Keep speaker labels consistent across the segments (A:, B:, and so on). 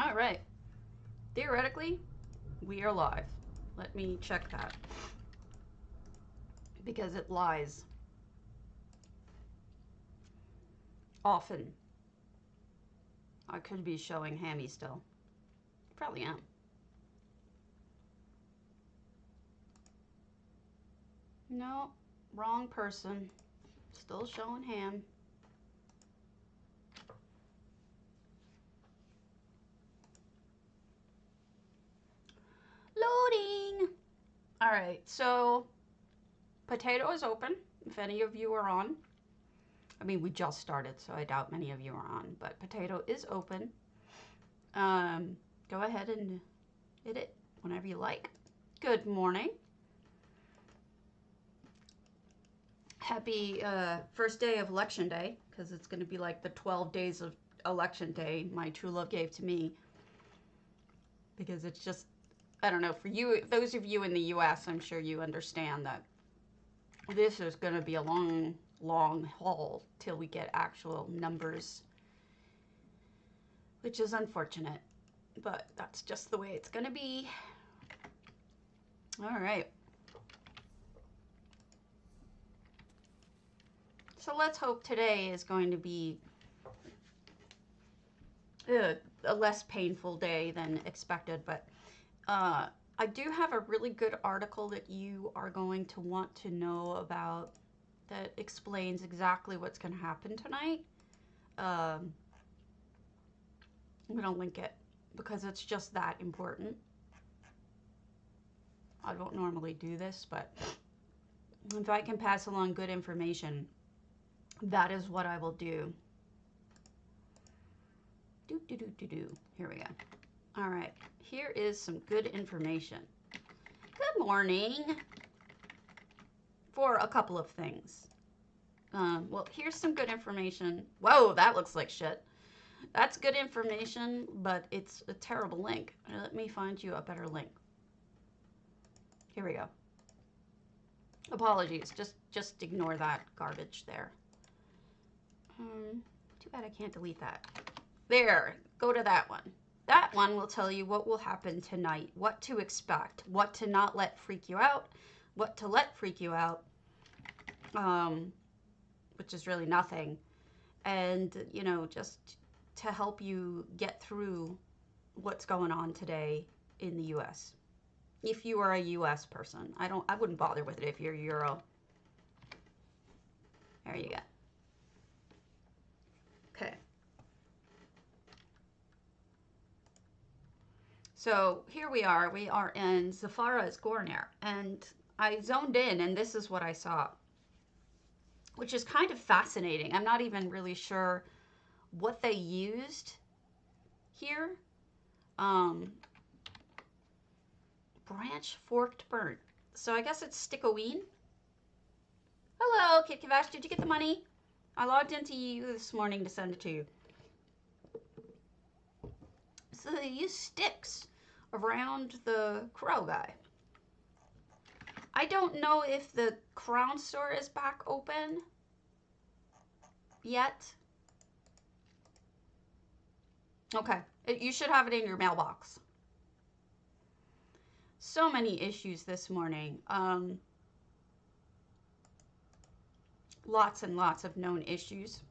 A: All right. Theoretically, we are live. Let me check that because it lies often. I could be showing Hammy still. Probably am. No, wrong person. Still showing Ham. Loading. All right, so Potato is open. If any of you are on, I mean, we just started, so I doubt many of you are on, but Potato is open. Go ahead and hit it whenever you like. Good morning. Happy first day of election day, because it's going to be like the 12 days of election day my true love gave to me. Because it's just, I don't know, for you, those of you in the US, I'm sure you understand that this is going to be a long, long haul till we get actual numbers, which is unfortunate, but that's just the way it's going to be. All right. So let's hope today is going to be a less painful day than expected, but I do have a really good article that you are going to want to know about that explains exactly what's going to happen tonight. I'm going to link it because it's just that important. I don't normally do this, but if I can pass along good information, that is what I will do. Here we go. All right, here is some good information. Good morning. For a couple of things. Well, here's some good information. Whoa, that looks like shit. That's good information, but it's a terrible link. Let me find you a better link. Here we go. Apologies, just ignore that garbage there. Too bad I can't delete that. There, go to that one. That one will tell you what will happen tonight, what to expect, what to not let freak you out, what to let freak you out, which is really nothing. And, you know, just to help you get through what's going on today in the US. If you are a US person, I wouldn't bother with it if you're Euro. There you go. Okay. So here we are in Zafara's Gorner, and I zoned in and this is what I saw, which is kind of fascinating. I'm not even really sure what they used here. Branch forked burnt. So I guess it's Stickoween. Hello, Kit Kavash. Did you get the money? I logged into you this morning to send it to you. So they use sticks around the crow guy. I don't know if the Crown store is back open yet. Okay, you should have it in your mailbox. So many issues this morning. Lots and lots of known issues.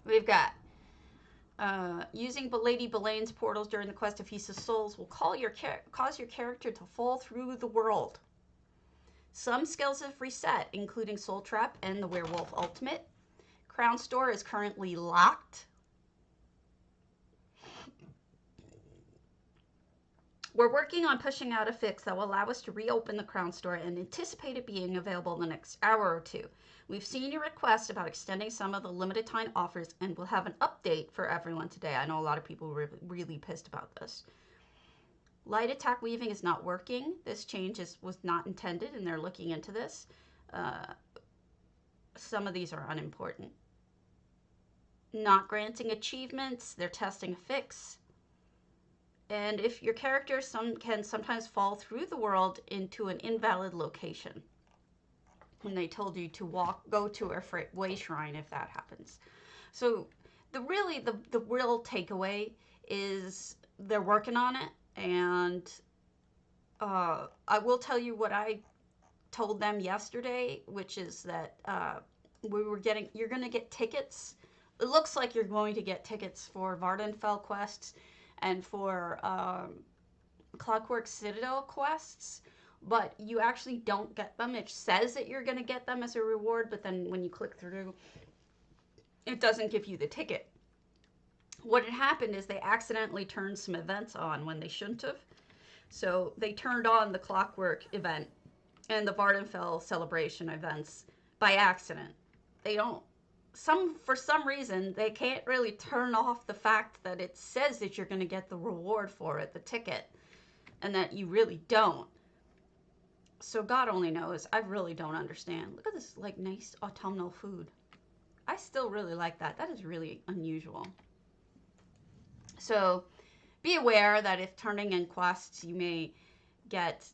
A: We've got using Lady Belaine's portals during the quest of Feast of Souls will cause your character to fall through the world. Some skills have reset, including Soul Trap and the Werewolf Ultimate. Crown Store is currently locked. We're working on pushing out a fix that will allow us to reopen the Crown Store and anticipate it being available in the next hour or two. We've seen your request about extending some of the limited time offers and we'll have an update for everyone today. I know a lot of people were really pissed about this. Light attack weaving is not working. This change was not intended and they're looking into this. Some of these are unimportant. Not granting achievements. They're testing a fix. And if your character can sometimes fall through the world into an invalid location. And they told you to go to a way shrine if that happens. So the real takeaway is they're working on it, and I will tell you what I told them yesterday, which is that you're going to get tickets. It looks like you're going to get tickets for Vardenfell quests and for Clockwork Citadel quests, but you actually don't get them. It says that you're going to get them as a reward, but then when you click through, it doesn't give you the ticket. What had happened is they accidentally turned some events on when they shouldn't have. So they turned on the Clockwork event and the Vardenfell celebration events by accident. They don't, for some reason, they can't really turn off the fact that it says that you're going to get the reward for it, the ticket, and that you really don't. So God only knows. I really don't understand. Look at this, like, nice autumnal food. I still really like that. That is really unusual. So be aware that if turning in quests, you may get,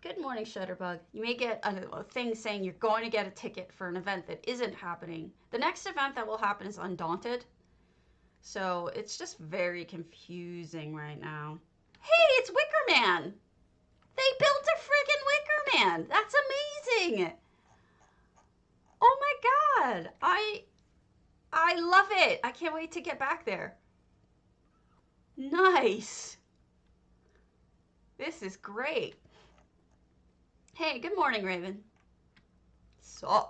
A: good morning, Shutterbug. You may get a thing saying you're going to get a ticket for an event that isn't happening. The next event that will happen is Undaunted. So it's just very confusing right now. Hey, it's Wicker Man. They built a friggin' Wicker Man. That's amazing. Oh my God. I love it. I can't wait to get back there. Nice. This is great. Hey, good morning, Raven. So,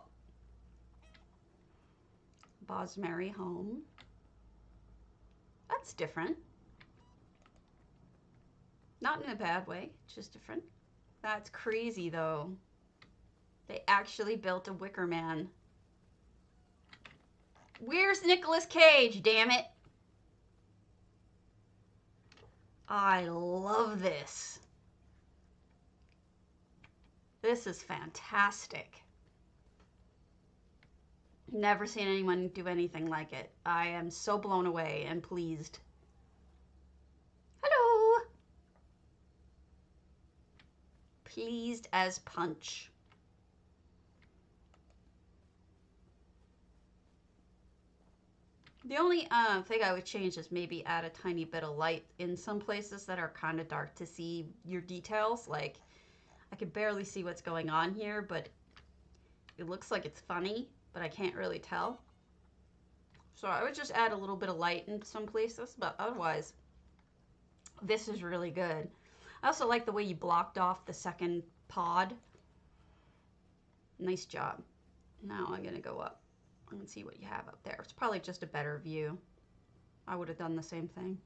A: Bosmary home. That's different. Not in a bad way, just different. That's crazy, though. They actually built a Wicker Man. Where's Nicolas Cage, damn it? I love this. This is fantastic. Never seen anyone do anything like it. I am so blown away and pleased. Hello. Pleased as punch. The only thing I would change is maybe add a tiny bit of light in some places that are kind of dark to see your details. Like, I can barely see what's going on here, but it looks like it's funny, but I can't really tell. So I would just add a little bit of light in some places, but otherwise, this is really good. I also like the way you blocked off the second pod. Nice job. Now I'm gonna go up and see what you have up there. It's probably just a better view. I would have done the same thing.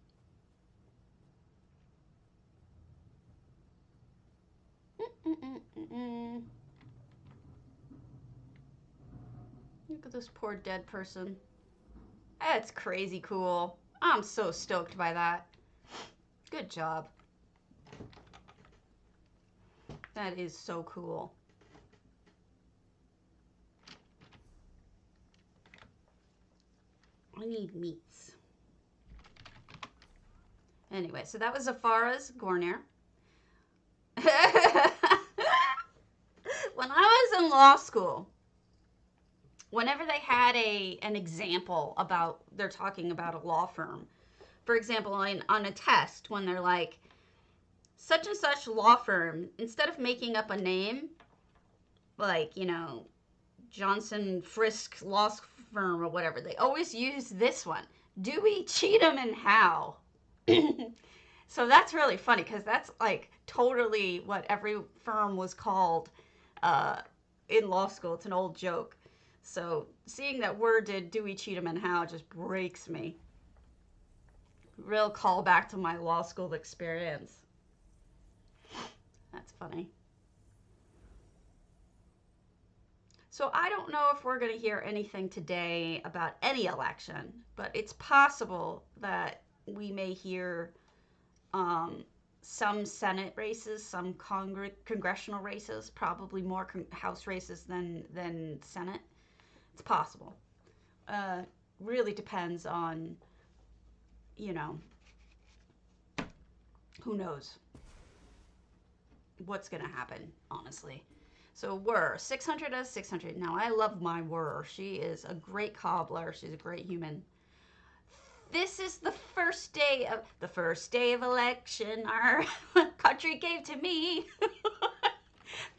A: Look at this poor dead person. That's crazy cool. I'm so stoked by that. Good job. That is so cool. I need meats. Anyway, so that was Zafara's Gornir. When I was in law school, whenever they had an example about, they're talking about a law firm, for example, on a test, when they're like, such and such law firm, instead of making up a name, like, you know, Johnson Frisk Law Firm or whatever, they always use this one, Dewey, Cheatham, and Howe. So that's really funny, because that's like totally what every firm was called in law school. It's an old joke. So seeing that Word did Dewey, Cheatham, and Howe just breaks me. Real callback to my law school experience. That's funny. So I don't know if we're going to hear anything today about any election, but it's possible that we may hear some Senate races, some congressional races, probably more House races than Senate. It's possible. Really depends on, you know, who knows what's going to happen, honestly. So Whir, 600 as 600. Now, I love my Whir. She is a great cobbler. She's a great human. This is the first day of election our country gave to me.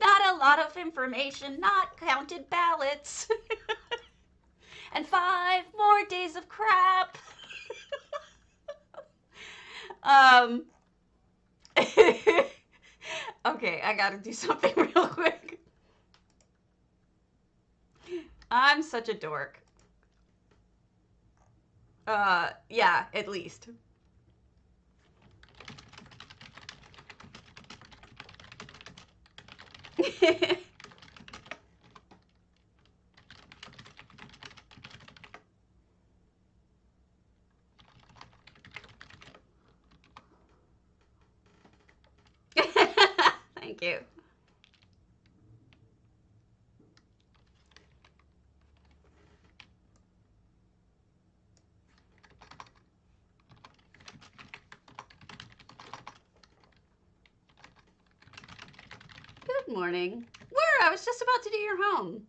A: Not a lot of information, not counted ballots. And 5 more days of crap. um Okay, I gotta do something real quick. I'm such a dork. Yeah, at least. Thank you. Good morning. Where? I was just about to do your home.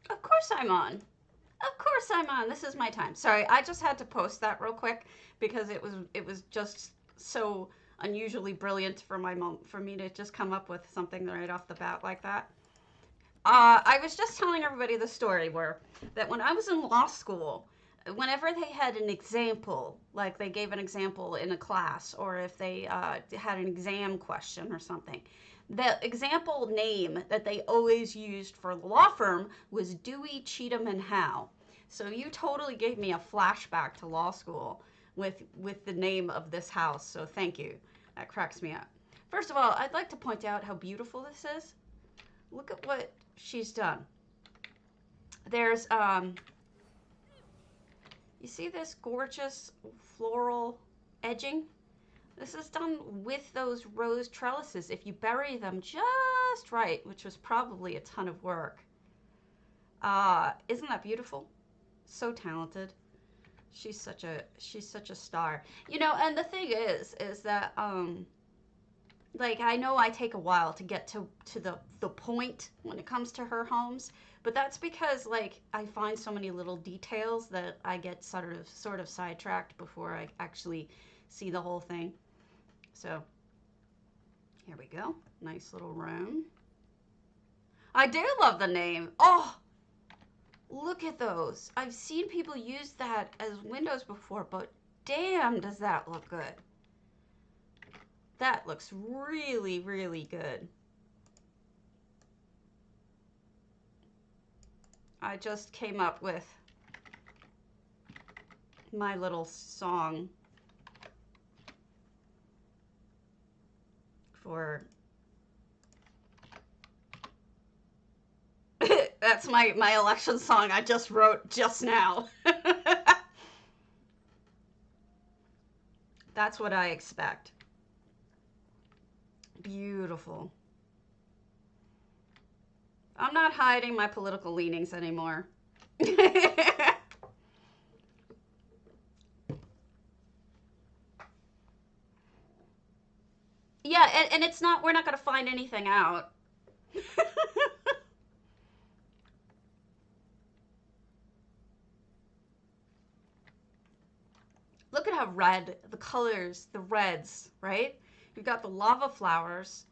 A: Of course I'm on. Of course I'm on. This is my time. Sorry, I just had to post that real quick because it was just so unusually brilliant for for me to just come up with something right off the bat like that. I was just telling everybody the story where that when I was in law school, whenever they had an example, like they gave an example in a class, or if they had an exam question or something, the example name that they always used for the law firm was Dewey, Cheatham, and Howe. So you totally gave me a flashback to law school with the name of this house. So thank you. That cracks me up. First of all, I'd like to point out how beautiful this is. Look at what she's done. There's you see this gorgeous floral edging? This is done with those rose trellises if you bury them just right, which was probably a ton of work. Isn't that beautiful? So talented. She's such a star. You know, and the thing is that like I know I take a while to get to the point when it comes to her homes, but that's because like I find so many little details that I get sort of sidetracked before I actually see the whole thing. So here we go. Nice little room. I do love the name. Oh, look at those. I've seen people use that as windows before, but damn, does that look good. That looks really, really good. I just came up with my little song for that's my election song I just wrote just now. That's what I expect. Beautiful. I'm not hiding my political leanings anymore. Yeah, and it's not, we're not going to find anything out. Look at how red, the colors, the reds, right? You've got the lava flowers.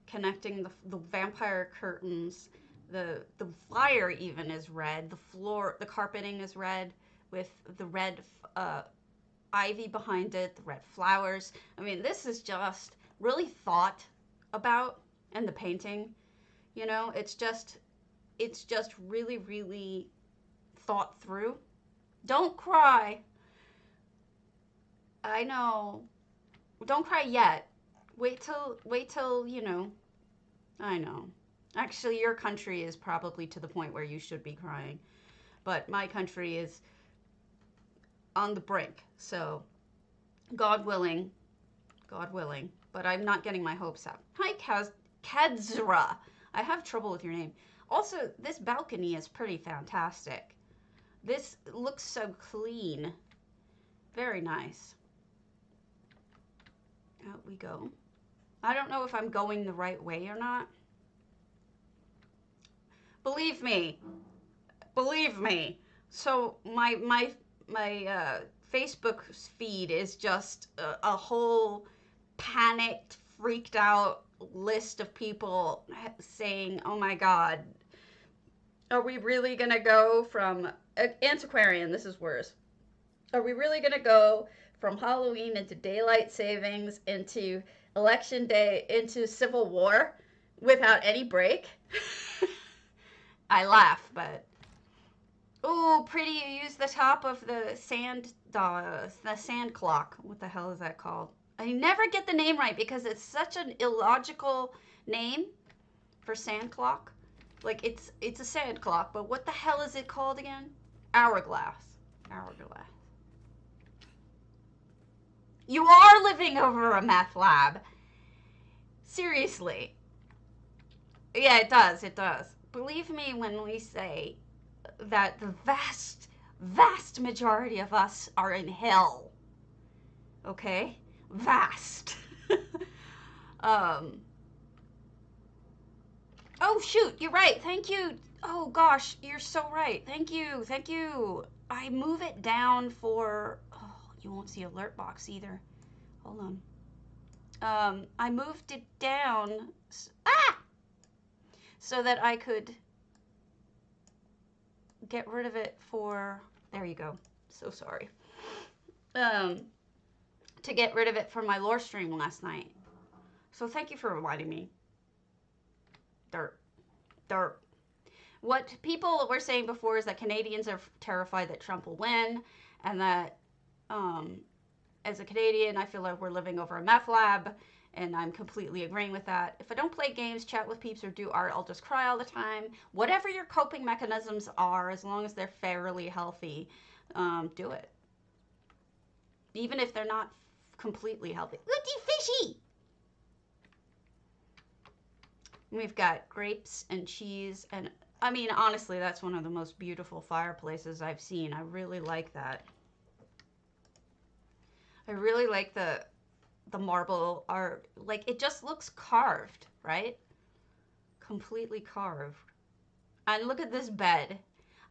A: connecting the vampire curtains. The flyer even is red. The floor, the carpeting is red with the red ivy behind it, the red flowers. I mean, this is just really thought about, and the painting, you know, it's just really, really thought through. Don't cry. I know. Don't cry yet. Wait till, you know, I know. Actually, your country is probably to the point where you should be crying. But my country is on the brink. So, God willing. God willing. But I'm not getting my hopes up. Hi, Kadzra. I have trouble with your name. Also, this balcony is pretty fantastic. This looks so clean. Very nice. Out we go. I don't know if I'm going the right way or not. Believe me. Believe me. So my Facebook feed is just a whole panicked, freaked out list of people saying, "Oh my God, are we really gonna go from antiquarian?" This is worse. Are we really gonna go from Halloween into daylight savings into election day into civil war without any break? I laugh, but oh, pretty! You use the top of the sand clock. What the hell is that called? I never get the name right because it's such an illogical name for sand clock. Like it's a sand clock, but what the hell is it called again? Hourglass. Hourglass. You are living over a meth lab. Seriously. Yeah, it does. It does. Believe me when we say that the vast, vast majority of us are in hell. Okay? Vast. Oh, shoot. You're right. Thank you. Oh, gosh. You're so right. Thank you. Thank you. I move it down for... Oh, you won't see alert box either. Hold on. I moved it down... so that I could get rid of it for... There you go. So sorry. To get rid of it for my lore stream last night. So thank you for reminding me. Dirt. Dirt. What people were saying before is that Canadians are terrified that Trump will win, and that as a Canadian, I feel like we're living over a meth lab, and I'm completely agreeing with that. If I don't play games, chat with peeps, or do art, I'll just cry all the time. Whatever your coping mechanisms are, as long as they're fairly healthy, do it. Even if they're not completely healthy. Looky fishy! We've got grapes and cheese, and I mean, honestly, that's one of the most beautiful fireplaces I've seen. I really like that. I really like the marble art. Like, it just looks carved, right? Completely carved. And look at this bed.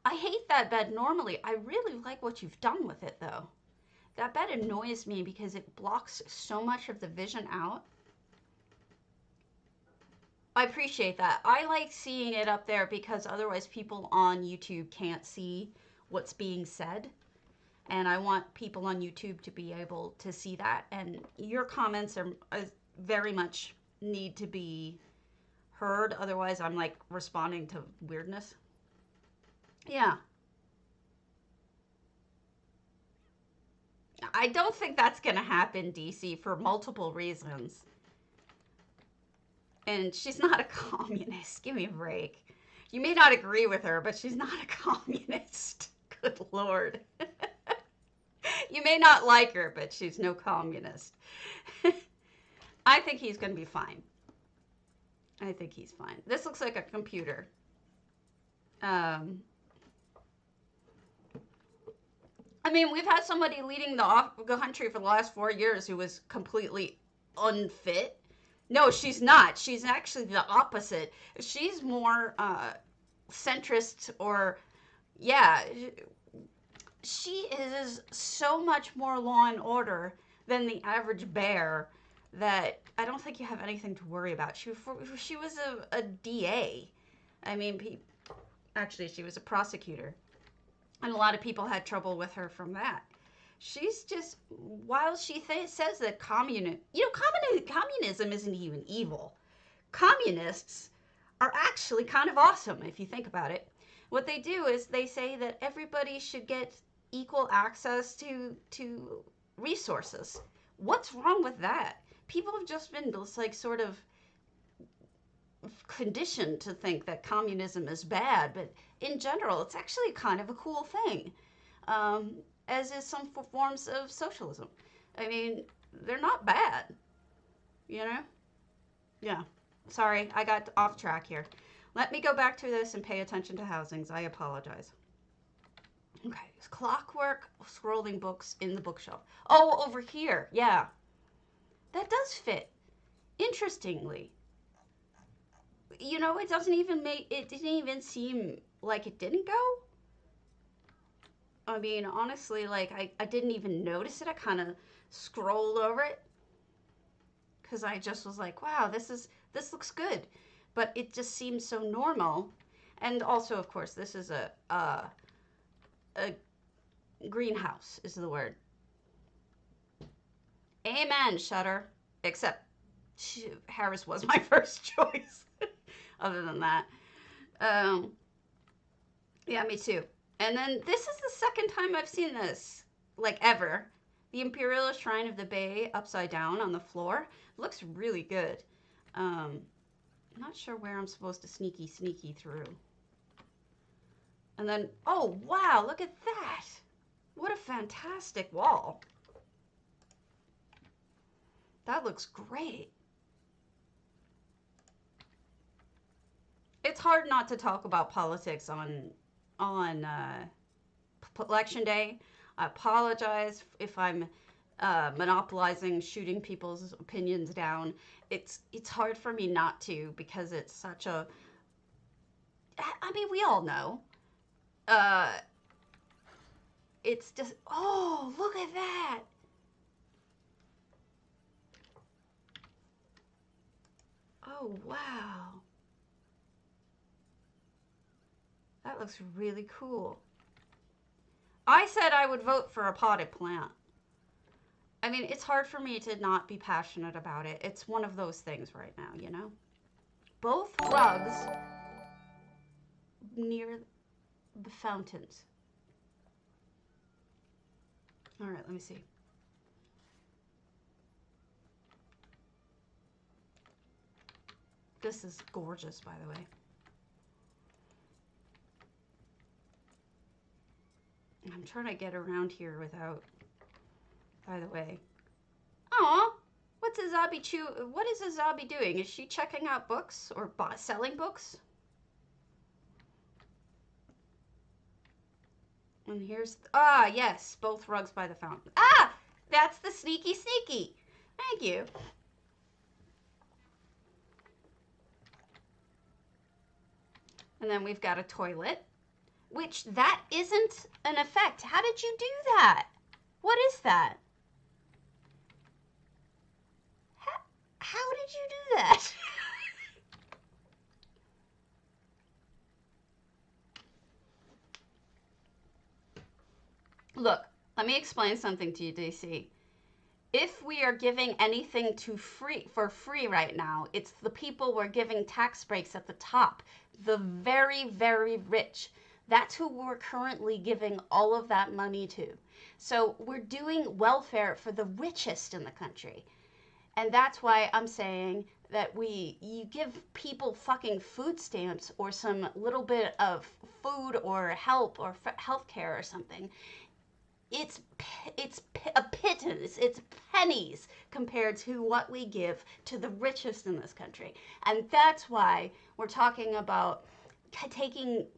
A: I hate that bed normally. I really like what you've done with it, though. That bed annoys me because it blocks so much of the vision out. I appreciate that. I like seeing it up there because otherwise people on YouTube can't see what's being said. And I want people on YouTube to be able to see that. And your comments are very much need to be heard. Otherwise, I'm like responding to weirdness. Yeah. I don't think that's going to happen, DC, for multiple reasons. And she's not a communist. Give me a break. You may not agree with her, but she's not a communist. Good Lord. You may not like her, but she's no communist. I think he's going to be fine. I think he's fine. This looks like a computer. I mean, we've had somebody leading the country for the last 4 years who was completely unfit. No, she's not. She's actually the opposite. She's more centrist, or, yeah, she is so much more law and order than the average bear that I don't think you have anything to worry about. She was a DA. I mean, actually, she was a prosecutor. And a lot of people had trouble with her from that. She's just, while she says that communism isn't even evil. Communists are actually kind of awesome if you think about it. What they do is they say that everybody should get equal access to resources. What's wrong with that? People have just been like sort of conditioned to think that communism is bad, but in general, it's actually kind of a cool thing, as is some forms of socialism. I mean, they're not bad, you know? Yeah. Sorry, I got off track here. Let me go back to this and pay attention to housings. I apologize. Okay, clockwork scrolling books in the bookshelf. Oh, over here. Yeah. That does fit. Interestingly. You know, it didn't even seem like it didn't go. I mean, honestly, like, I didn't even notice it. I kind of scrolled over it because I just was like, wow, this looks good. But it just seems so normal. And also, of course, this is a greenhouse is the word. Amen, Shutter. Except Harris was my first choice. Other than that. Yeah, me too. And then this is the second time I've seen this, like ever. The Imperial Shrine of the Bay upside down on the floor. Looks really good. I'm not sure where I'm supposed to sneaky through. And then, oh wow, look at that. What a fantastic wall. That looks great. It's hard not to talk about politics on election day. I apologize if I'm monopolizing shooting people's opinions down. It's hard for me not to because it's such a. I mean, we all know. It's just, oh, look at that. Oh, wow. That looks really cool. I said I would vote for a potted plant. I mean, it's hard for me to not be passionate about it. It's one of those things right now, you know? Both rugs near the fountains. All right, let me see. This is gorgeous, by the way. I'm trying to get around here without, by the way. Aw, what's a zombie what is a zombie doing? Is she checking out books or selling books? And here's, yes, both rugs by the fountain. Ah, that's the sneaky. Thank you. And then we've got a toilet, which that isn't an effect. How did you do that? What is that? How did you do that? Look, let me explain something to you, DC. If we are giving anything for free right now, it's the people we're giving tax breaks at the top, the very, very rich. That's who we're currently giving all of that money to. So we're doing welfare for the richest in the country. And that's why I'm saying that you give people fucking food stamps or some little bit of food or help or health care or something. It's a pittance, it's pennies compared to what we give to the richest in this country. And that's why we're talking about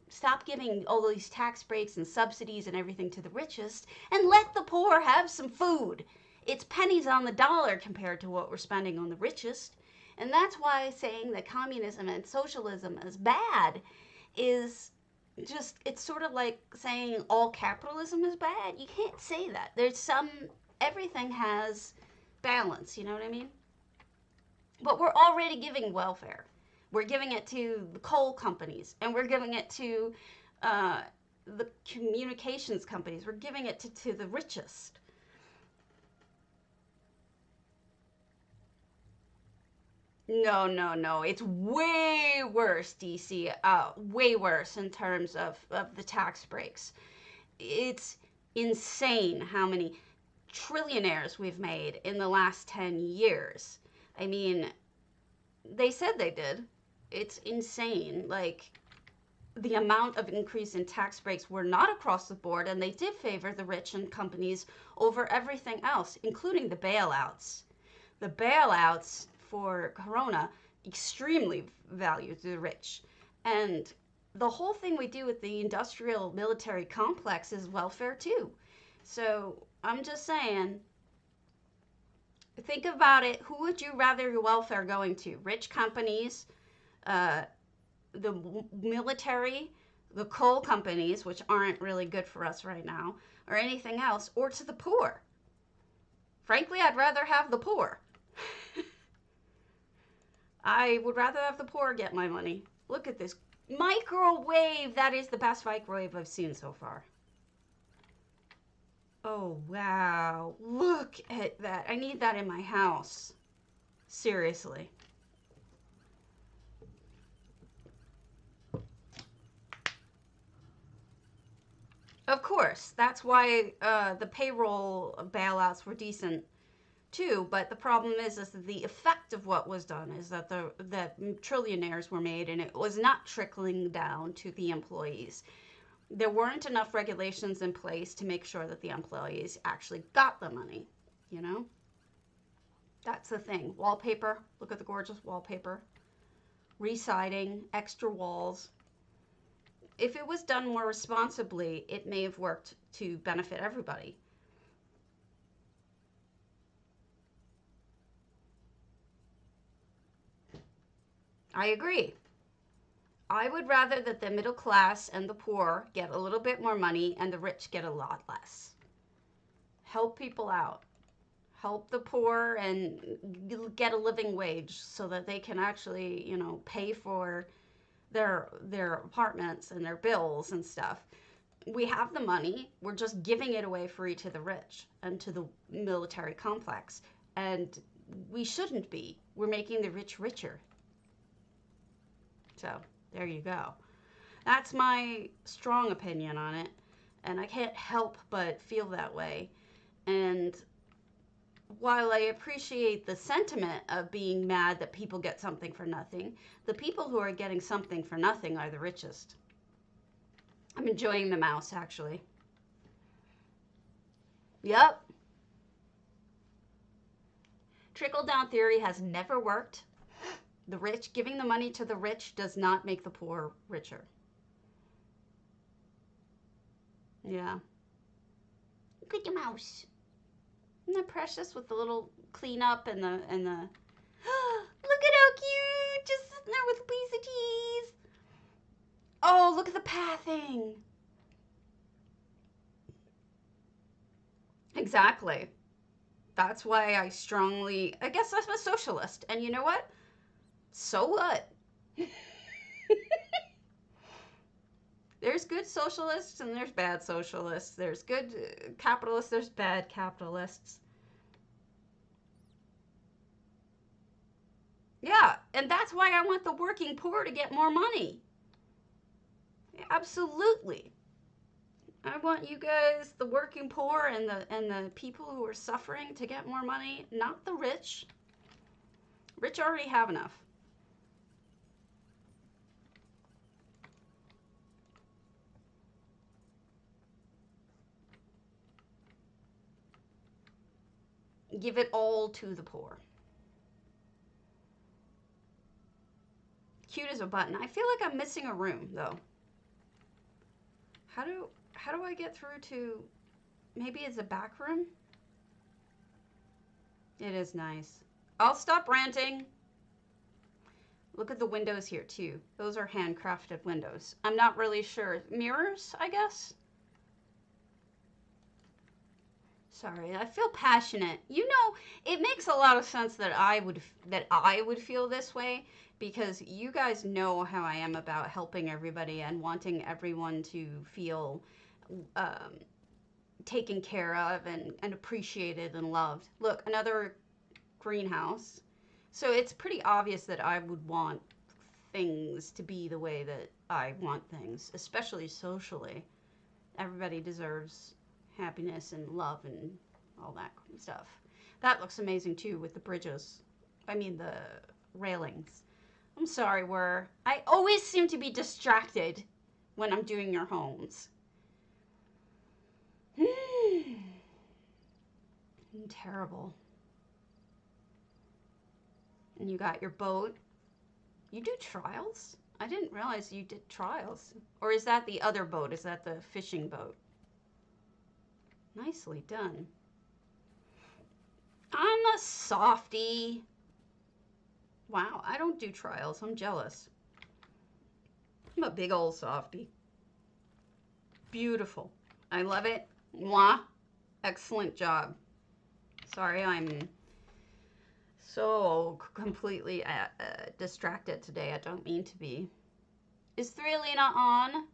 A: stop giving all these tax breaks and subsidies and everything to the richest and let the poor have some food. It's pennies on the dollar compared to what we're spending on the richest. And that's why saying that communism and socialism is bad is just, it's sort of like saying all capitalism is bad. You can't say that. Everything has balance, you know what I mean? But we're already giving welfare. We're giving it to the coal companies, and we're giving it to the communications companies. We're giving it to the richest. No, no, no. It's way worse, DC. Way worse in terms of the tax breaks. It's insane how many trillionaires we've made in the last 10 years. I mean, they said they did. It's insane. Like, the amount of increase in tax breaks were not across the board, and they did favor the rich and companies over everything else, including the bailouts. The bailouts for Corona extremely valued the rich. And the whole thing we do with the industrial military complex is welfare too. So I'm just saying, think about it. Who would you rather your welfare going to? Rich companies, the military, the coal companies, which aren't really good for us right now, or anything else, or to the poor? Frankly, I'd rather have the poor. I would rather have the poor get my money. Look at this microwave. That is the best microwave I've seen so far. Oh, wow. Look at that. I need that in my house. Seriously. Of course. That's why the payroll bailouts were decent too, but the problem is that the effect of what was done is that that trillionaires were made, and it was not trickling down to the employees. There weren't enough regulations in place to make sure that the employees actually got the money, you know? That's the thing. Wallpaper, look at the gorgeous wallpaper. Residing, extra walls. If it was done more responsibly, it may have worked to benefit everybody. I agree. I would rather that the middle class and the poor get a little bit more money and the rich get a lot less. Help people out. Help the poor and get a living wage so that they can actually, you know, pay for their apartments and their bills and stuff. We have the money. We're just giving it away free to the rich and to the military complex. And we shouldn't be. We're making the rich richer. So there you go. That's my strong opinion on it. And I can't help but feel that way. And while I appreciate the sentiment of being mad that people get something for nothing, the people who are getting something for nothing are the richest. I'm enjoying the mouse, actually. Yep. Trickle-down theory has never worked. The rich, giving the money to the rich does not make the poor richer. Yeah. Look at the mouse. Isn't that precious with the little cleanup and the look at how cute! Just sitting there with a piece of cheese. Oh, look at the pathing. Exactly. That's why I guess I'm a socialist. And you know what? So what? There's good socialists and there's bad socialists. There's good capitalists, there's bad capitalists. Yeah, and that's why I want the working poor to get more money. Absolutely. I want you guys, the working poor and the people who are suffering, to get more money, not the rich. Rich already have enough. Give it all to the poor. Cute as a button. I feel like I'm missing a room though. How do I get through to, maybe it's a back room? It is nice. I'll stop ranting. Look at the windows here too. Those are handcrafted windows. I'm not really sure. Mirrors, I guess? Sorry, I feel passionate. You know, it makes a lot of sense that I would feel this way because you guys know how I am about helping everybody and wanting everyone to feel um, taken care of and appreciated and loved. Look, another greenhouse. So it's pretty obvious that I would want things to be the way that I want things, especially socially. Everybody deserves happiness and love and all that stuff. That looks amazing too with the bridges. I mean, the railings. I'm sorry, I always seem to be distracted when I'm doing your homes. Terrible. And you got your boat. You do trials? I didn't realize you did trials. Or is that the other boat? Is that the fishing boat? Nicely done. I'm a softie. Wow, I don't do trials. I'm jealous. I'm a big old softie. Beautiful. I love it. Mwah. Excellent job. Sorry, I'm so completely distracted today. I don't mean to be. Is Threalina on?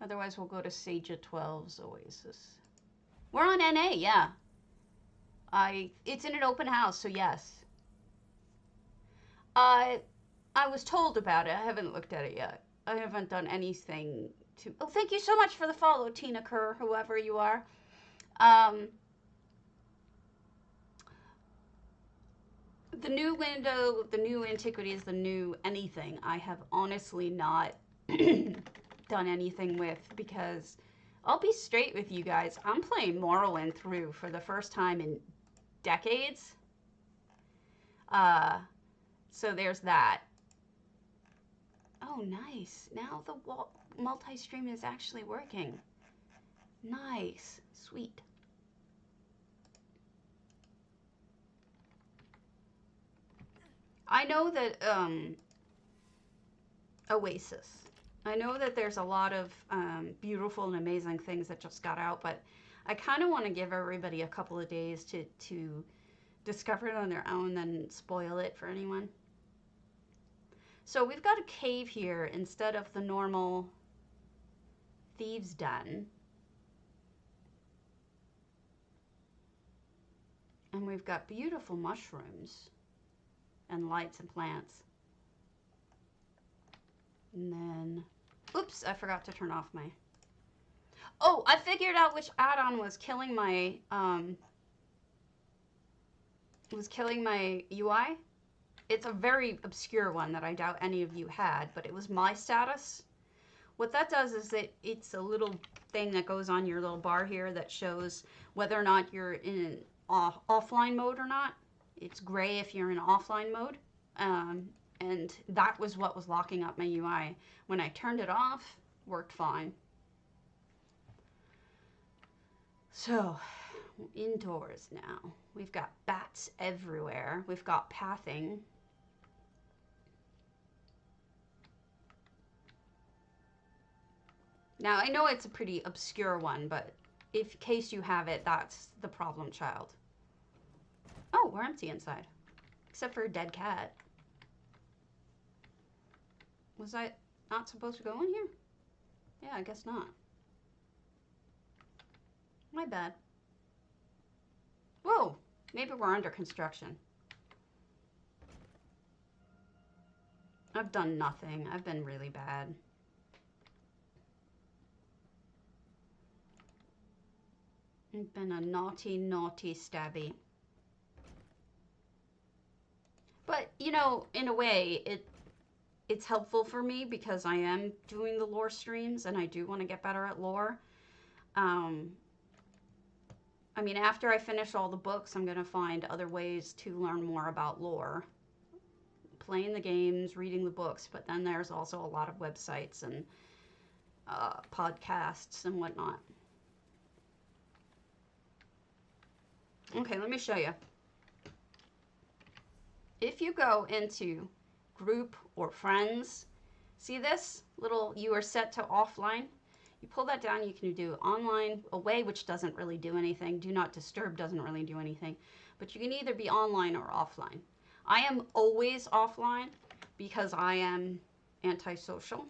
A: Otherwise, we'll go to Saja 12's Oasis. We're on NA, yeah. It's in an open house, so yes. I was told about it. I haven't looked at it yet. I haven't done anything to... Oh, thank you so much for the follow, Tina Kerr, whoever you are. The new window, the new antiquities, the new anything, I have honestly not done anything with because I'll be straight with you guys. I'm playing Morrowind through for the first time in decades. So there's that. Oh, nice. Now the multi-stream is actually working. Nice. Sweet. I know that, Oasis. I know that there's a lot of beautiful and amazing things that just got out, but I kind of want to give everybody a couple of days to discover it on their own, then spoil it for anyone. So we've got a cave here instead of the normal thieves' den. And we've got beautiful mushrooms and lights and plants. And then, oops, I forgot to turn off my... Oh, I figured out which add-on was killing my UI. It's a very obscure one that I doubt any of you had, but it was My Status. What that does is that it's a little thing that goes on your little bar here that shows whether or not you're in offline mode or not. It's gray if you're in offline mode. And that was what was locking up my UI. When I turned it off, worked fine. So, indoors now. We've got bats everywhere. We've got pathing. Now, I know it's a pretty obscure one, but in case you have it, that's the problem child. Oh, we're empty inside. Except for a dead cat. Was I not supposed to go in here? Yeah, I guess not. My bad. Whoa, maybe we're under construction. I've done nothing. I've been really bad. I've been a naughty, naughty stabby. But, you know, in a way, it's helpful for me because I am doing the lore streams and I do want to get better at lore. I mean, after I finish all the books, I'm going to find other ways to learn more about lore. Playing the games, reading the books, but then there's also a lot of websites and podcasts and whatnot. Okay, let me show you. If you go into group or friends, see this little, you are set to offline. You pull that down, you can do online, away, which doesn't really do anything. Do not disturb doesn't really do anything. But you can either be online or offline. I am always offline because I am antisocial.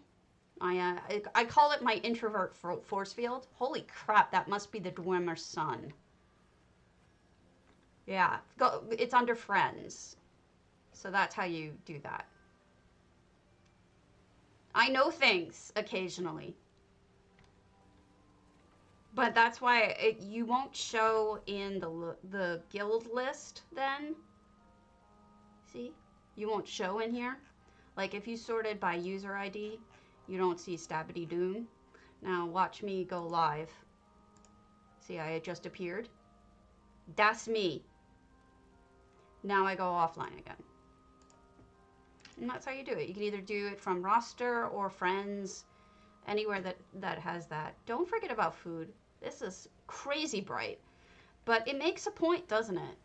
A: I call it my introvert force field. Holy crap, that must be the Dwemer sun. Yeah, it's under friends. So that's how you do that. I know things occasionally. But that's why you won't show in the guild list then. See? You won't show in here. Like if you sorted by user ID, you don't see Stabbity Doom. Now watch me go live. See, I just appeared. That's me. Now I go offline again. And that's how you do it. You can either do it from roster or friends, anywhere that has that. Don't forget about food. This is crazy bright, but it makes a point, doesn't it?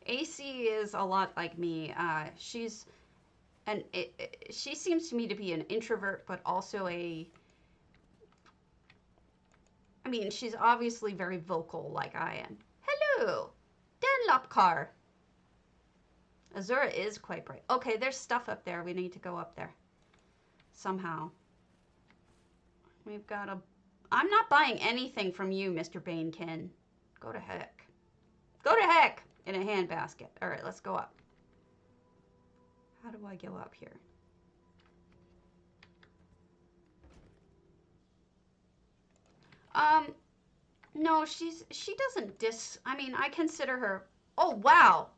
A: AC is a lot like me. She seems to me to be an introvert, but also I mean, she's obviously very vocal like I am. Hello, Dunlopcar. Azura is quite bright. Okay, there's stuff up there. We need to go up there somehow. We've got a... I'm not buying anything from you, Mr. Banekin. Go to heck. Go to heck in a handbasket. All right, let's go up. How do I go up here? No, she doesn't I mean, I consider her... Oh, wow.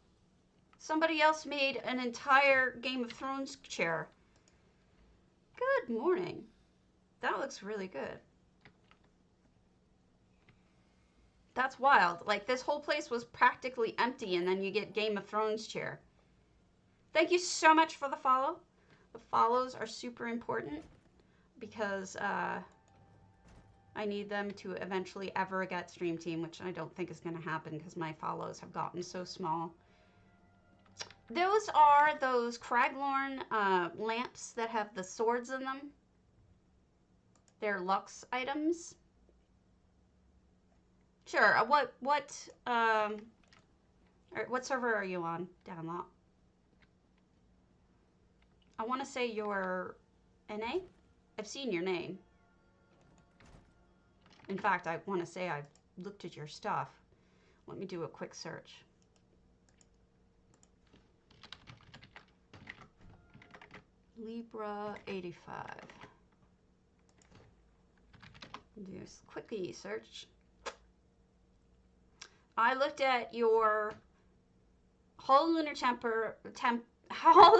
A: Somebody else made an entire Game of Thrones chair. Good morning. That looks really good. That's wild. Like, this whole place was practically empty, and then you get Game of Thrones chair. Thank you so much for the follow. The follows are super important because I need them to eventually ever get Stream Team, which I don't think is going to happen because my follows have gotten so small. Those are those Craglorn lamps that have the swords in them. They're luxe items. Sure. What server are you on, Download? I want to say you're NA. I've seen your name. In fact, I want to say I've looked at your stuff. Let me do a quick search. Libra 85. Just quickly search. I looked at your Hall of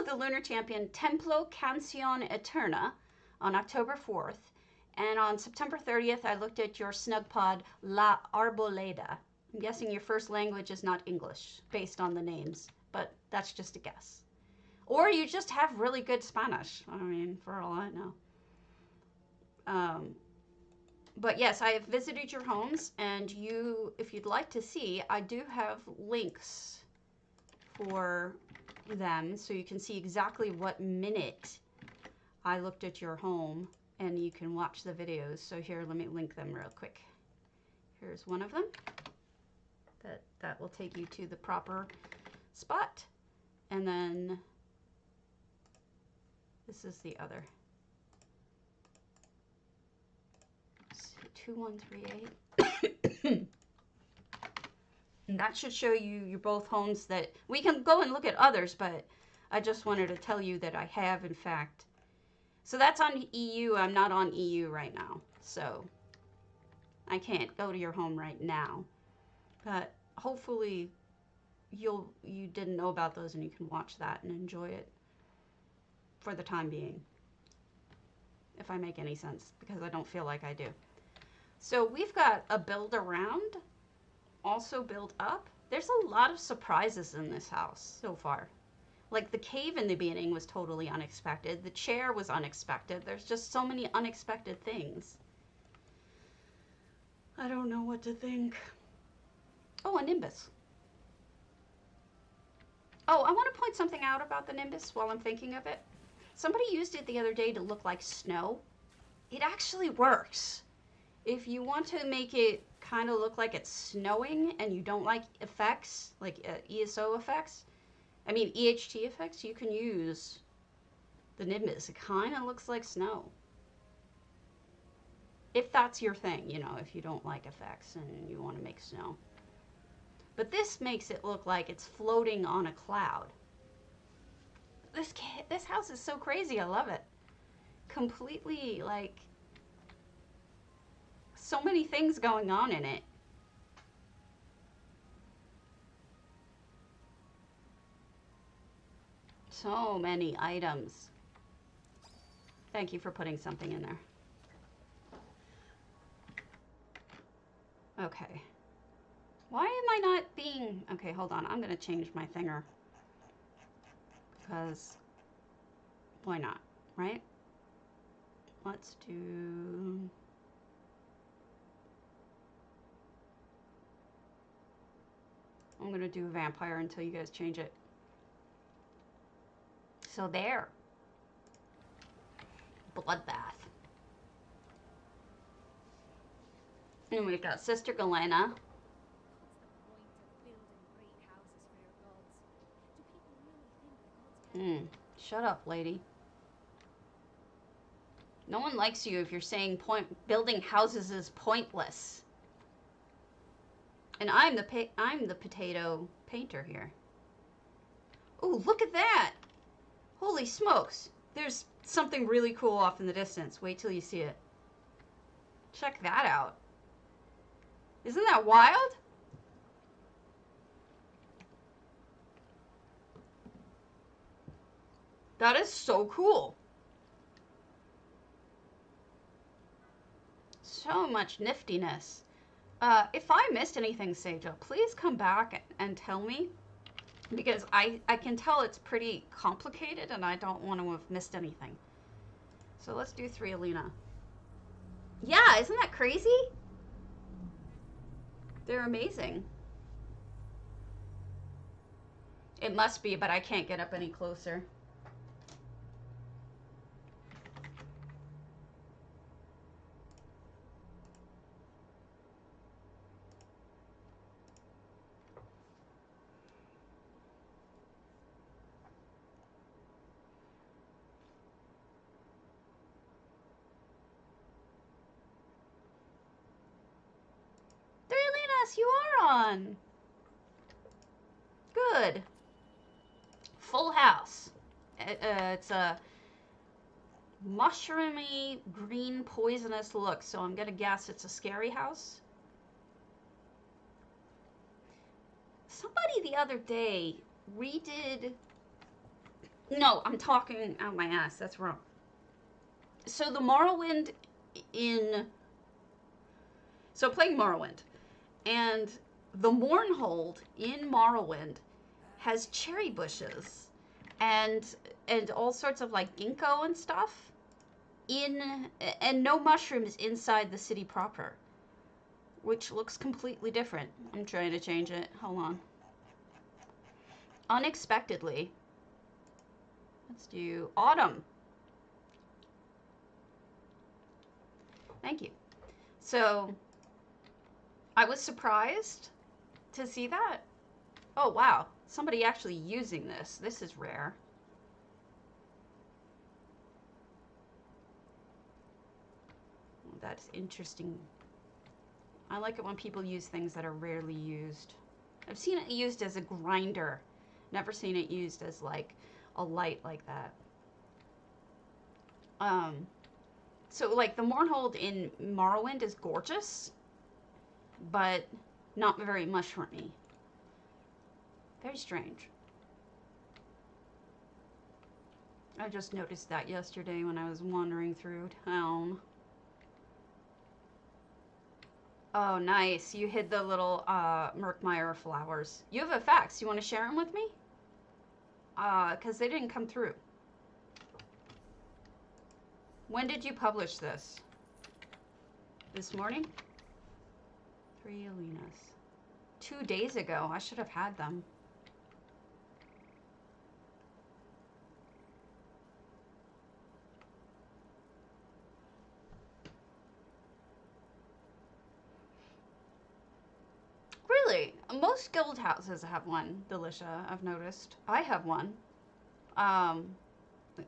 A: the Lunar Champion Templo Canción Eterna on October 4th. And on September 30th, I looked at your snug pod La Arboleda. I'm guessing your first language is not English based on the names, but that's just a guess. Or you just have really good Spanish. I mean, for all I know. But yes, I have visited your homes, and if you'd like to see, I do have links for them, so you can see exactly what minute I looked at your home, and you can watch the videos. So here, let me link them real quick. Here's one of them. That will take you to the proper spot, and then this is the other. 2138. And that should show you your both homes. That we can go and look at others, but I just wanted to tell you that I have, in fact. So that's on EU. I'm not on EU right now, so I can't go to your home right now. But hopefully you didn't know about those, and you can watch that and enjoy it for the time being, if I make any sense, because I don't feel like I do. So we've got a build around, also build up. There's a lot of surprises in this house so far. Like the cave in the beginning was totally unexpected. The chair was unexpected. There's just so many unexpected things. I don't know what to think. Oh, a Nimbus. Oh, I want to point something out about the Nimbus while I'm thinking of it. Somebody used it the other day to look like snow. It actually works. If you want to make it kind of look like it's snowing and you don't like effects, like ESO effects, I mean EHT effects, you can use the Nimbus. It kind of looks like snow. If that's your thing, you know, if you don't like effects and you want to make snow. But this makes it look like it's floating on a cloud. This house is so crazy. I love it. Completely, like, so many things going on in it. So many items. Thank you for putting something in there. Okay. Why am I not being... Okay, hold on. I'm going to change my thinger. Because why not, right? Let's do... I'm going to do a vampire until you guys change it. So there. Bloodbath. And we've got Sister Galena. Shut up, lady. No one likes you if you're saying building houses is pointless. And I'm the potato painter here. Oh, look at that! Holy smokes! There's something really cool off in the distance. Wait till you see it. Check that out. Isn't that wild? That is so cool. So much niftiness. If I missed anything, Seja, please come back and tell me. Because I can tell it's pretty complicated and I don't want to have missed anything. So let's do 3 Alina. Yeah, isn't that crazy? They're amazing. It must be, but I can't get up any closer. You are on. Good. Full house. It's a mushroomy green poisonous look, so I'm gonna guess it's a scary house. Somebody the other day redid... No, I'm talking out my ass. That's wrong. So the Morrowind in... So playing Morrowind. And the Mournhold in Morrowind has cherry bushes and all sorts of like ginkgo and stuff and no mushrooms inside the city proper, which looks completely different. I'm trying to change it. Hold on. Unexpectedly. Let's do autumn. Thank you. So I was surprised to see that. Oh, wow. Somebody actually using this. This is rare. Oh, that's interesting. I like it when people use things that are rarely used. I've seen it used as a grinder. Never seen it used as like a light like that. So like the Mournhold in Morrowind is gorgeous, but not very mushroomy. Very strange. I just noticed that yesterday when I was wandering through town. Oh, nice. You hid the little Merkmeyer flowers. You have effects. You want to share them with me? Because they didn't come through. When did you publish this? This morning? 3 Alinas. 2 days ago. I should have had them. Most guild houses have one, Delicia, I've noticed. I have one.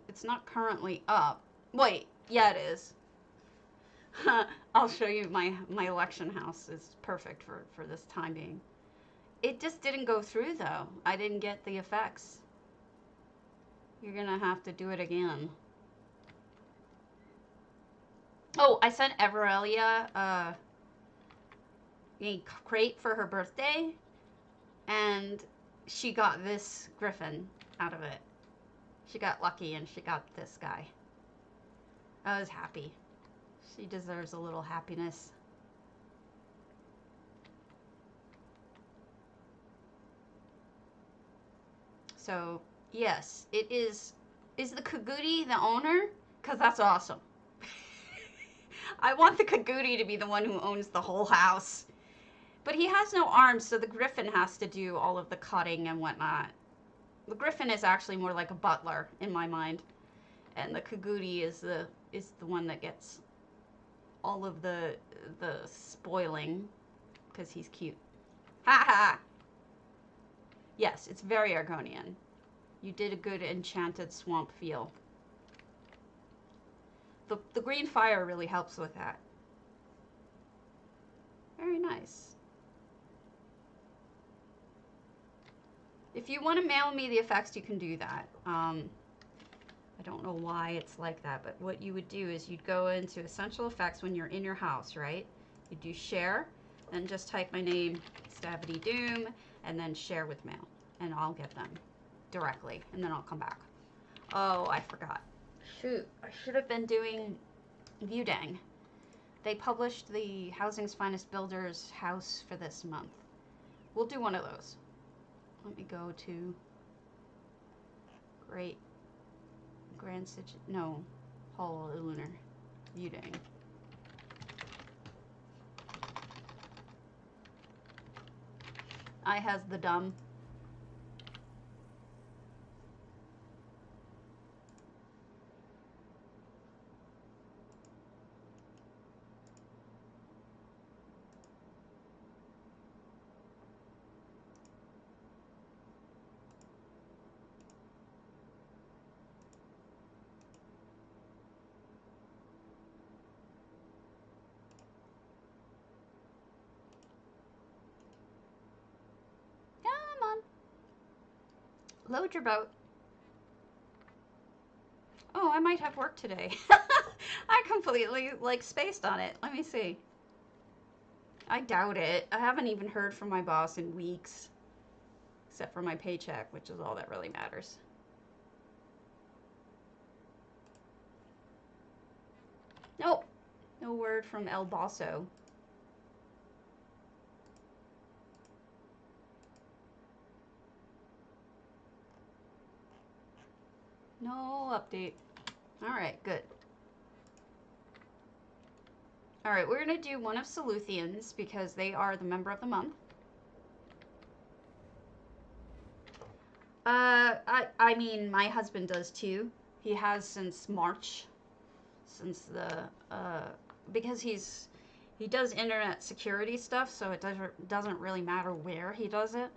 A: It's not currently up. Wait, yeah, it is. I'll show you my election house is perfect for this time being. It just didn't go through, though. I didn't get the effects. You're gonna have to do it again. Oh, I sent Everelia a crate for her birthday, and she got this griffin out of it. She got lucky and she got this guy. I was happy. She deserves a little happiness. So, yes, it is. Is the Kagudi the owner? Because that's awesome. I want the Kagudi to be the one who owns the whole house. But he has no arms, so the griffin has to do all of the cutting and whatnot. The griffin is actually more like a butler in my mind. And the Kagudi is the one that gets all of the spoiling because he's cute. Ha ha! Yes, it's very Argonian. You did a good enchanted swamp feel. The green fire really helps with that. Very nice. If you want to mail me the effects, you can do that. I don't know why it's like that, but what you would do is you'd go into Essential Effects when you're in your house, right? You do share, then just type my name, Stavity Doom, and then share with mail, and I'll get them directly, and then I'll come back. Oh, I forgot. Shoot, I should have been doing Viewdang. They published the Housing's Finest Builders house for this month. We'll do one of those. Let me go to Grand Sig, no, Hall Lunar, Viewdang. I has the dumb. Come on. Load your boat. Oh, I might have work today. I completely, spaced on it. Let me see. I doubt it. I haven't even heard from my boss in weeks. Except for my paycheck, which is all that really matters. Nope. No word from El Bosso. No update. Alright, good. Alright, we're going to do one of Saluthians because they are the member of the month. I mean, my husband does too. He has since March. Since the, because he does internet security stuff, so it doesn't really matter where he does it.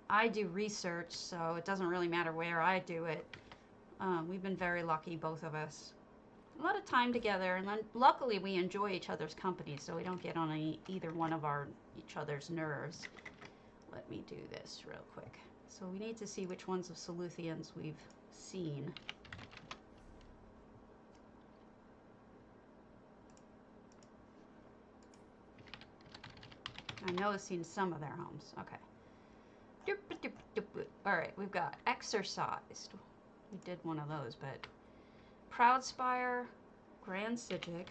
A: I do research, so it doesn't really matter where I do it. We've been very lucky, both of us. A lot of time together, and then luckily we enjoy each other's company, so we don't get on either one of each other's nerves. Let me do this real quick. So we need to see which ones of Saluthians we've seen. I know I've seen some of their homes. Okay. Alright, we've got Exorcised. We did one of those, but Proudspire, Grand Sigic.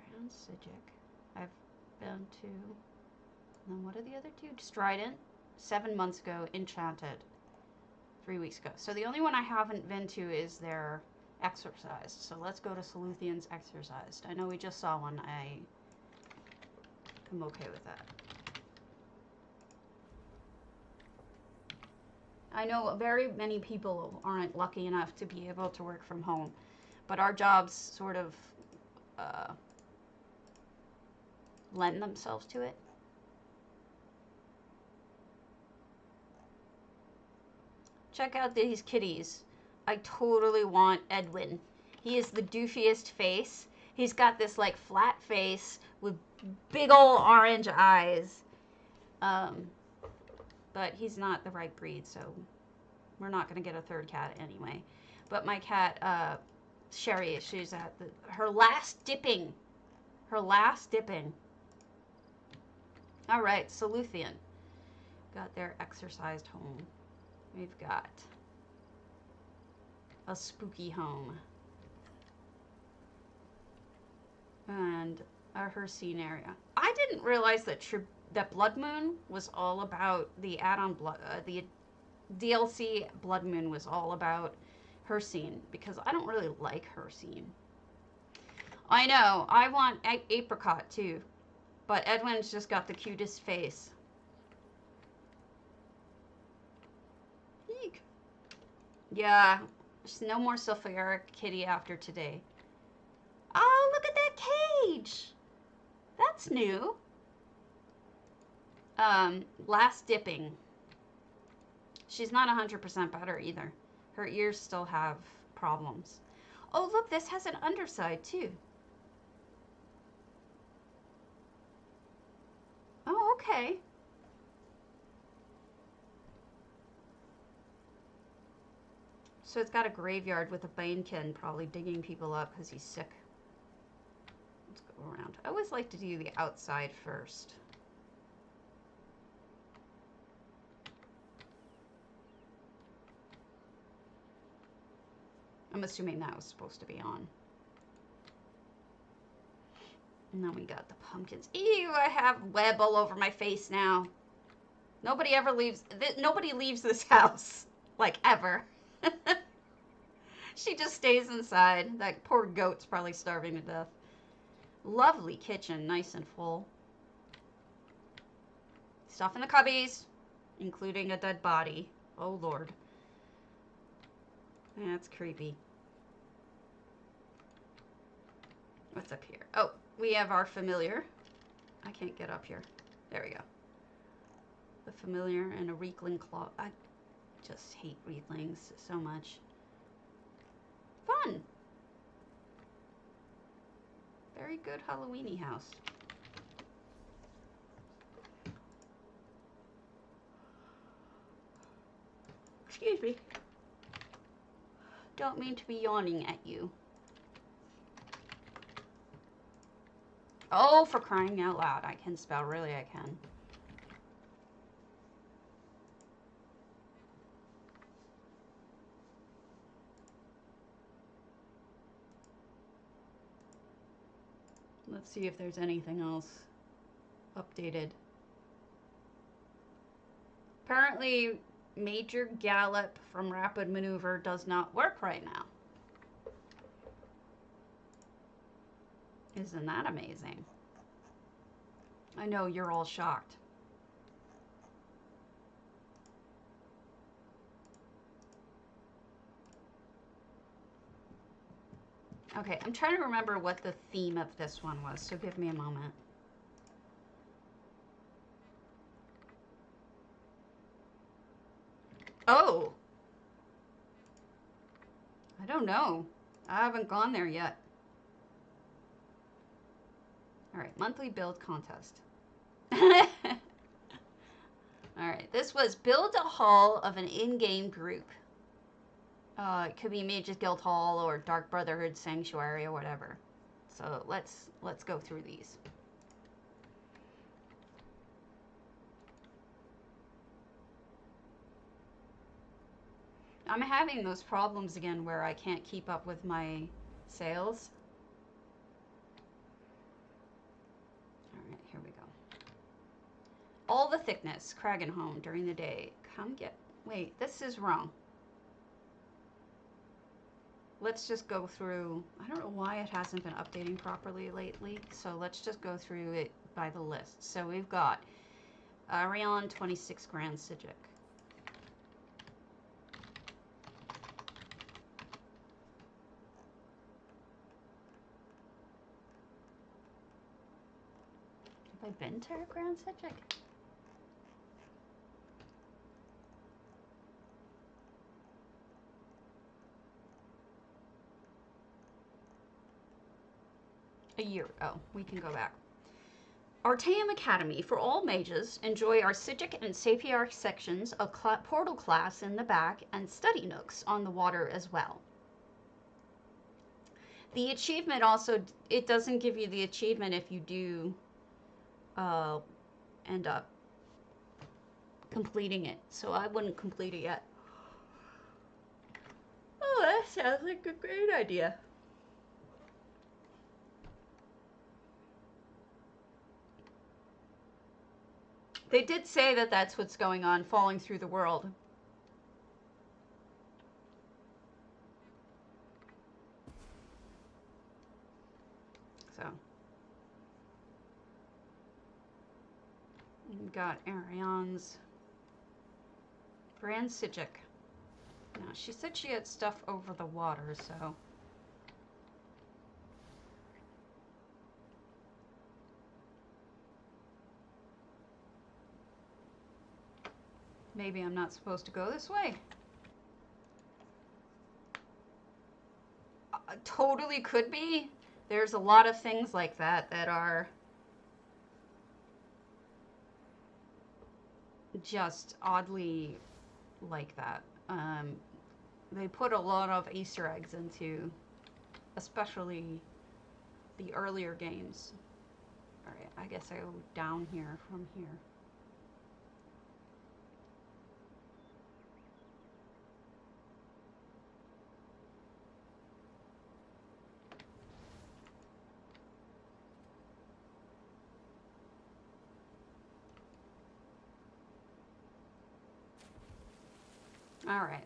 A: Grand Sigic. I've been to. And then what are the other two? Strident, 7 months ago. Enchanted, 3 weeks ago. So the only one I haven't been to is their Exorcised. So let's go to Saluthian's Exorcised. I know we just saw one. I'm okay with that. I know very many people aren't lucky enough to be able to work from home, but our jobs sort of lend themselves to it. Check out these kitties. I totally want Edwin. He is the doofiest face. He's got this like flat face with big old orange eyes. But he's not the right breed, so we're not going to get a third cat anyway. But my cat, Sherry, she's at her last dipping. Her last dipping. All right, Saluthian. Got their exercised home. We've got a spooky home. And a Hercene area. I didn't realize that Blood Moon was all about the add-on blood, the DLC Blood Moon was all about Hercene, because I don't really like Hercene. I know, I want Apricot too, but Edwin's just got the cutest face. Eek. Yeah, there's no more sulfuric kitty after today. Oh, look at that cage! That's new. Last dipping. She's not 100% better either. Her ears still have problems. Oh, look, this has an underside too. Oh, okay. So it's got a graveyard with a banekin probably digging people up because he's sick. Let's go around. I always like to do the outside first. I'm assuming that was supposed to be on. And then we got the pumpkins. Ew, I have web all over my face now. Nobody ever leaves, nobody leaves this house. Like, ever. She just stays inside. That poor goat's probably starving to death. Lovely kitchen, nice and full. Stuff in the cubbies, including a dead body. Oh, Lord. That's creepy. What's up here? Oh, we have our familiar. I can't get up here. There we go. The familiar and a Reekling claw. I just hate Reeklings so much. Fun. Very good Halloweeny house. Excuse me. Don't mean to be yawning at you. Oh, for crying out loud. I can spell, really I can. Let's see if there's anything else updated. Apparently, Major Gallop from Rapid Maneuver does not work right now. Isn't that amazing? I know you're all shocked. Okay, I'm trying to remember what the theme of this one was, so give me a moment. Oh! I don't know. I haven't gone there yet. Alright, monthly build contest. Alright, this was build a hall of an in-game group. It could be Mage's Guild Hall or Dark Brotherhood Sanctuary or whatever. So let's go through these. I'm having those problems again where I can't keep up with my sales. Alright, here we go. All the thickness, Kragenholm during the day. Come get... Wait, this is wrong. Let's just go through... I don't know why it hasn't been updating properly lately, so let's just go through it by the list. So we've got Arion 26 Grand Sigic. been to Grand Citric? A year ago. We can go back. Artaeum Academy. For all mages, enjoy our Psijic and Saphiarch sections, a portal class in the back, and study nooks on the water as well. The achievement also, it doesn't give you the achievement if you do end up completing it. So I wouldn't complete it yet. Oh, that sounds like a great idea. They did say that that's what's going on, falling through the world. So. We've got Ariane's Grand Psijic. Now, she said she had stuff over the water, so. Maybe I'm not supposed to go this way. Totally could be. There's a lot of things like that that are just oddly like that. They put a lot of Easter eggs into, especially the earlier games. All right, I guess I go down here from here. All right.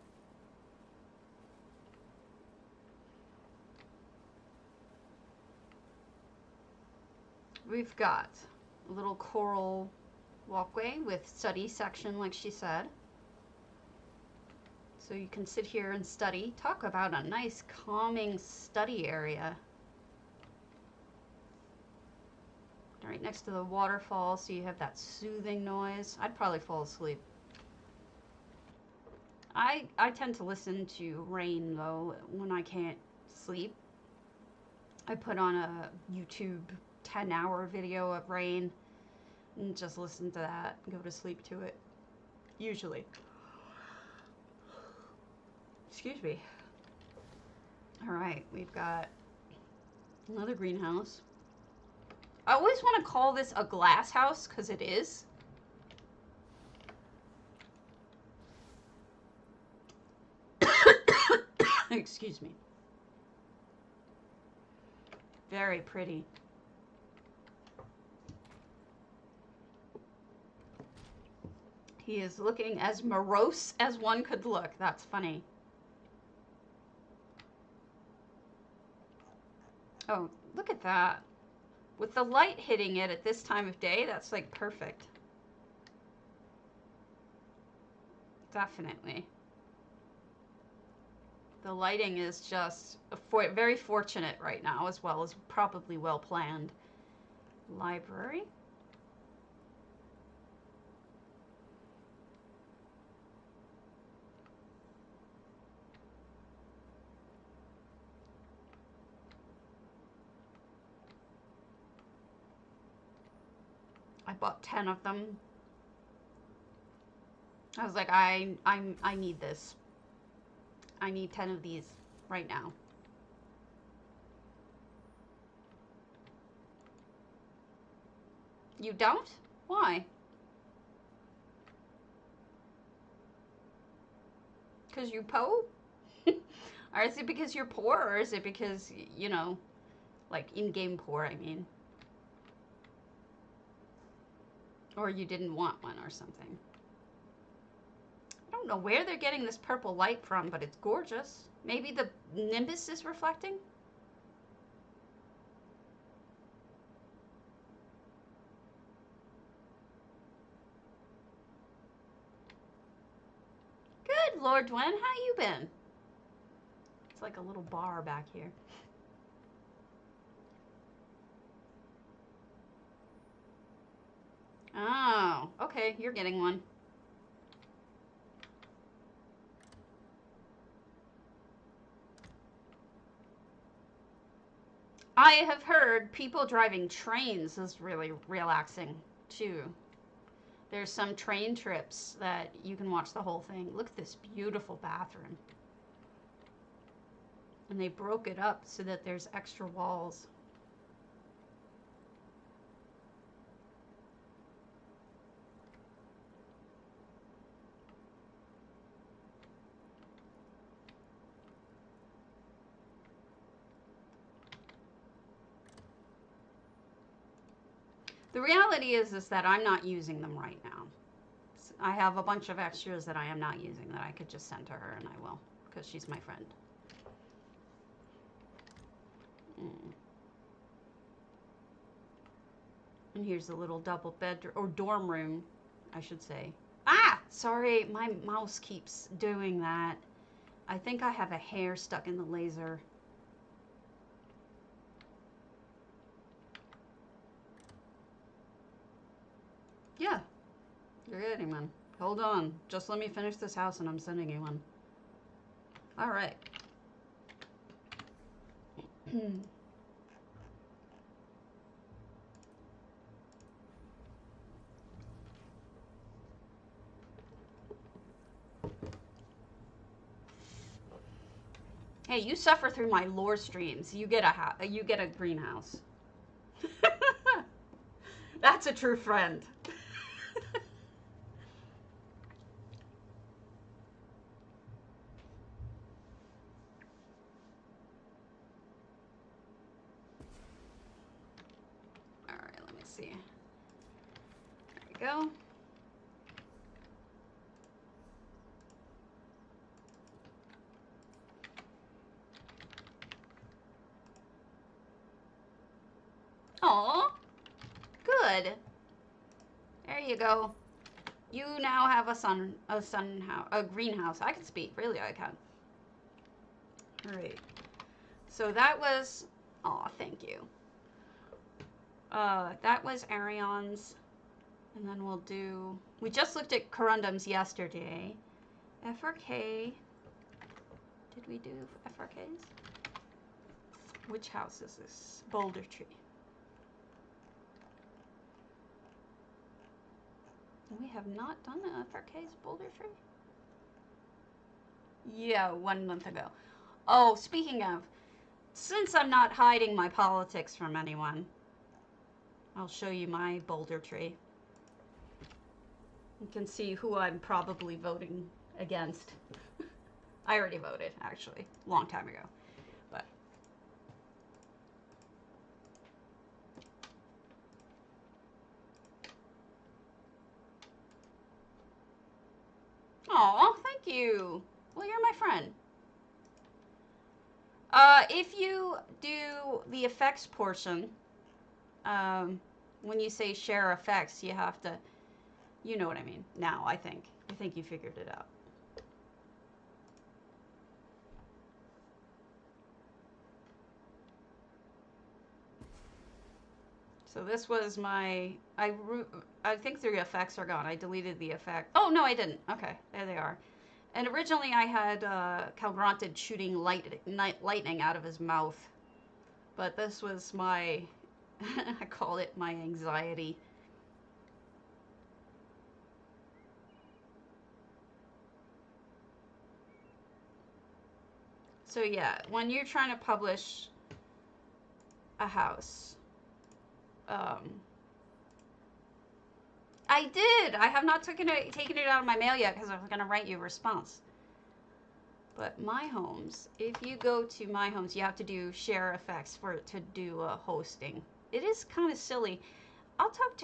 A: We've got a little coral walkway with study section, like she said. So you can sit here and study. Talk about a nice calming study area. Right next to the waterfall, so you have that soothing noise. I'd probably fall asleep. I tend to listen to rain, though, when I can't sleep. I put on a YouTube 10-hour video of rain and just listen to that and go to sleep to it. Usually. Excuse me. All right, we've got another greenhouse. I always want to call this a glass house, because it is. Excuse me. Very pretty. He is looking as morose as one could look. That's funny. Oh, look at that. With the light hitting it at this time of day, that's like perfect. Definitely. The lighting is just very fortunate right now, as well as probably well planned. Library. I bought 10 of them. I was like, I need this. I need 10 of these right now. You don't? Why? Because you poor? Or is it because you're poor, or is it because, you know, like in-game poor, I mean? Or you didn't want one or something. I don't know where they're getting this purple light from, but it's gorgeous. Maybe the nimbus is reflecting? Good, Lord Dwen. How you been? It's like a little bar back here. Oh, okay, you're getting one. I have heard people driving trains is really relaxing too. There's some train trips that you can watch the whole thing. Look at this beautiful bathroom. And they broke it up so that there's extra walls. The reality is that I'm not using them right now. I have a bunch of extras that I am not using that I could just send to her, and I will, because she's my friend. And here's a little double bedroom, or dorm room, I should say. Ah! Sorry, my mouse keeps doing that. I think I have a hair stuck in the laser. Yeah, you're getting one. Hold on. Just let me finish this house and I'm sending you one. All right. Hey, you suffer through my lore streams. You get a greenhouse. That's a true friend. All right, let me see. There we go. Aw, good. There you go. You now have a greenhouse. I can speak, really, I can. All right. So that was, aw, thank you. That was Arion's, and then we'll do. We just looked at corundums yesterday. FRK. Did we do FRKs? Which house is this? Boulder Tree. We have not done the FRK's Boulder Tree? Yeah, 1 month ago. Oh, speaking of, since I'm not hiding my politics from anyone, I'll show you my Boulder Tree. You can see who I'm probably voting against. I already voted, actually, a long time ago. But aw, thank you. Well, you're my friend. If you do the effects portion, when you say share effects, you have to, you know what I mean. Now, I think you figured it out. So this was my, I think the effects are gone. I deleted the effect. Oh, no, I didn't. Okay, there they are. And originally I had Calgronted shooting lightning out of his mouth. But this was my, I call it my anxiety. So yeah, when you're trying to publish a house, I did. I have not taken it out of my mail yet because I was going to write you a response. But My Homes, if you go to My Homes, you have to do share effects for it to do hosting. It is kind of silly. I'll talk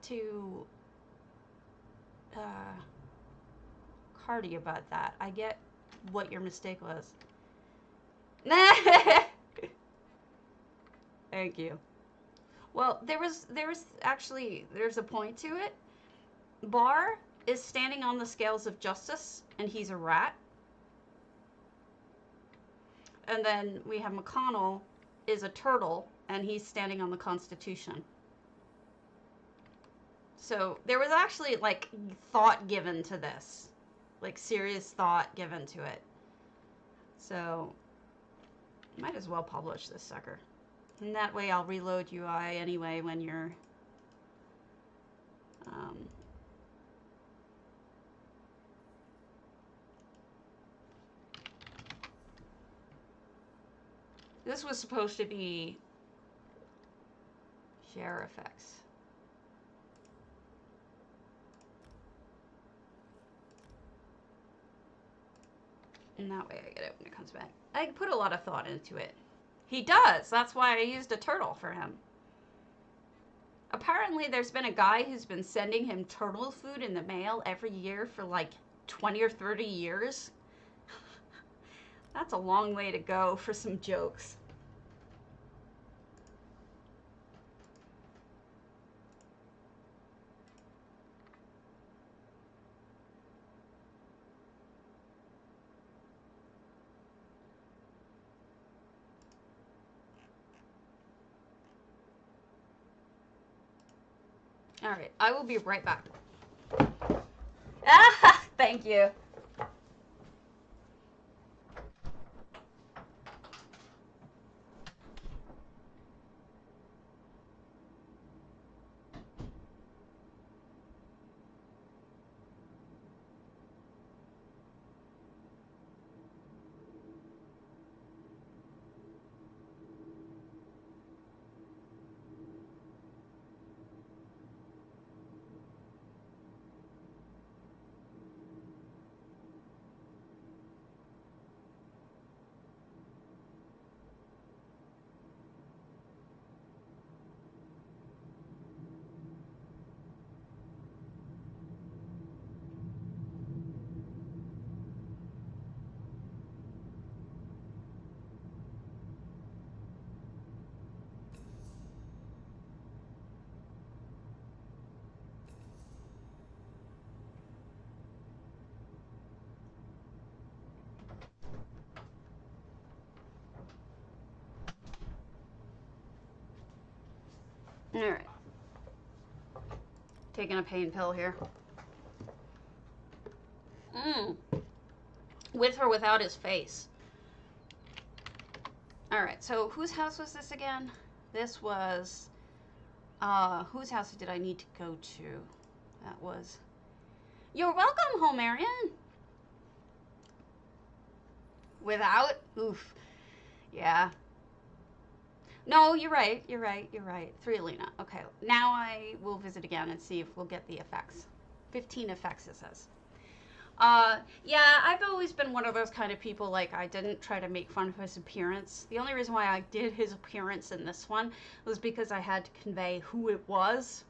A: to Cardi about that. I get what your mistake was. Thank you. Well, there's a point to it. Barr is standing on the scales of justice, and he's a rat. And then we have McConnell is a turtle, and he's standing on the Constitution. So there was actually like thought given to this, like serious thought given to it. So might as well publish this sucker. And that way I'll reload UI anyway when you're this was supposed to be share effects. And that way I get it when it comes back. I put a lot of thought into it. He does. That's why I used a turtle for him. Apparently there's been a guy who's been sending him turtle food in the mail every year for like 20 or 30 years. That's a long way to go for some jokes. All right, I will be right back. Ah, thank you. All right. Taking a pain pill here. With or without his face. All right, so whose house was this again? This was, whose house did I need to go to? That was, you're welcome, Homerian. Without? Oof. Yeah. No, you're right. You're right. You're right. 3 Alina. Okay. Now I will visit again and see if we'll get the effects. 15 effects, it says. Yeah, I've always been one of those kind of people, like, I didn't try to make fun of his appearance. The only reason why I did his appearance in this one was because I had to convey who it was.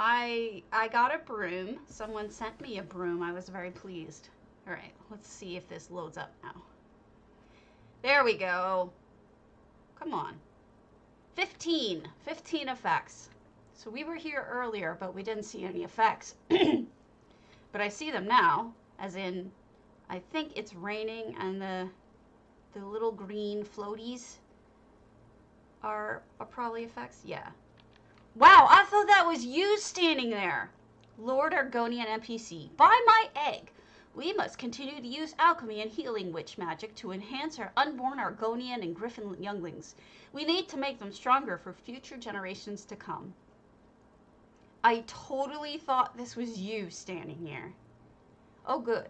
A: I got a broom. Someone sent me a broom. I was very pleased. All right, let's see if this loads up now. There we go. Come on. 15 effects. So we were here earlier, but we didn't see any effects. But I see them now, as in, I think it's raining and the little green floaties are probably effects. Yeah. Wow, I thought that was you standing there. Lord Argonian NPC, buy my egg. We must continue to use alchemy and healing witch magic to enhance our unborn Argonian and Griffin younglings. We need to make them stronger for future generations to come. I totally thought this was you standing here. Oh, good.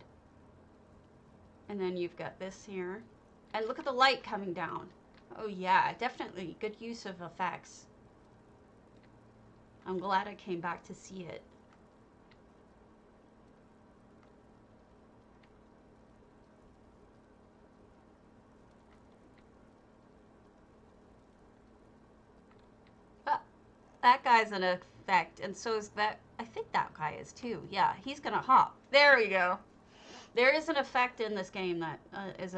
A: And then you've got this here. And look at the light coming down. Oh, yeah, definitely good use of effects. I'm glad I came back to see it. That guy's an effect, and so is that. I think that guy is too. Yeah, he's gonna hop. There we go. There is an effect in this game that is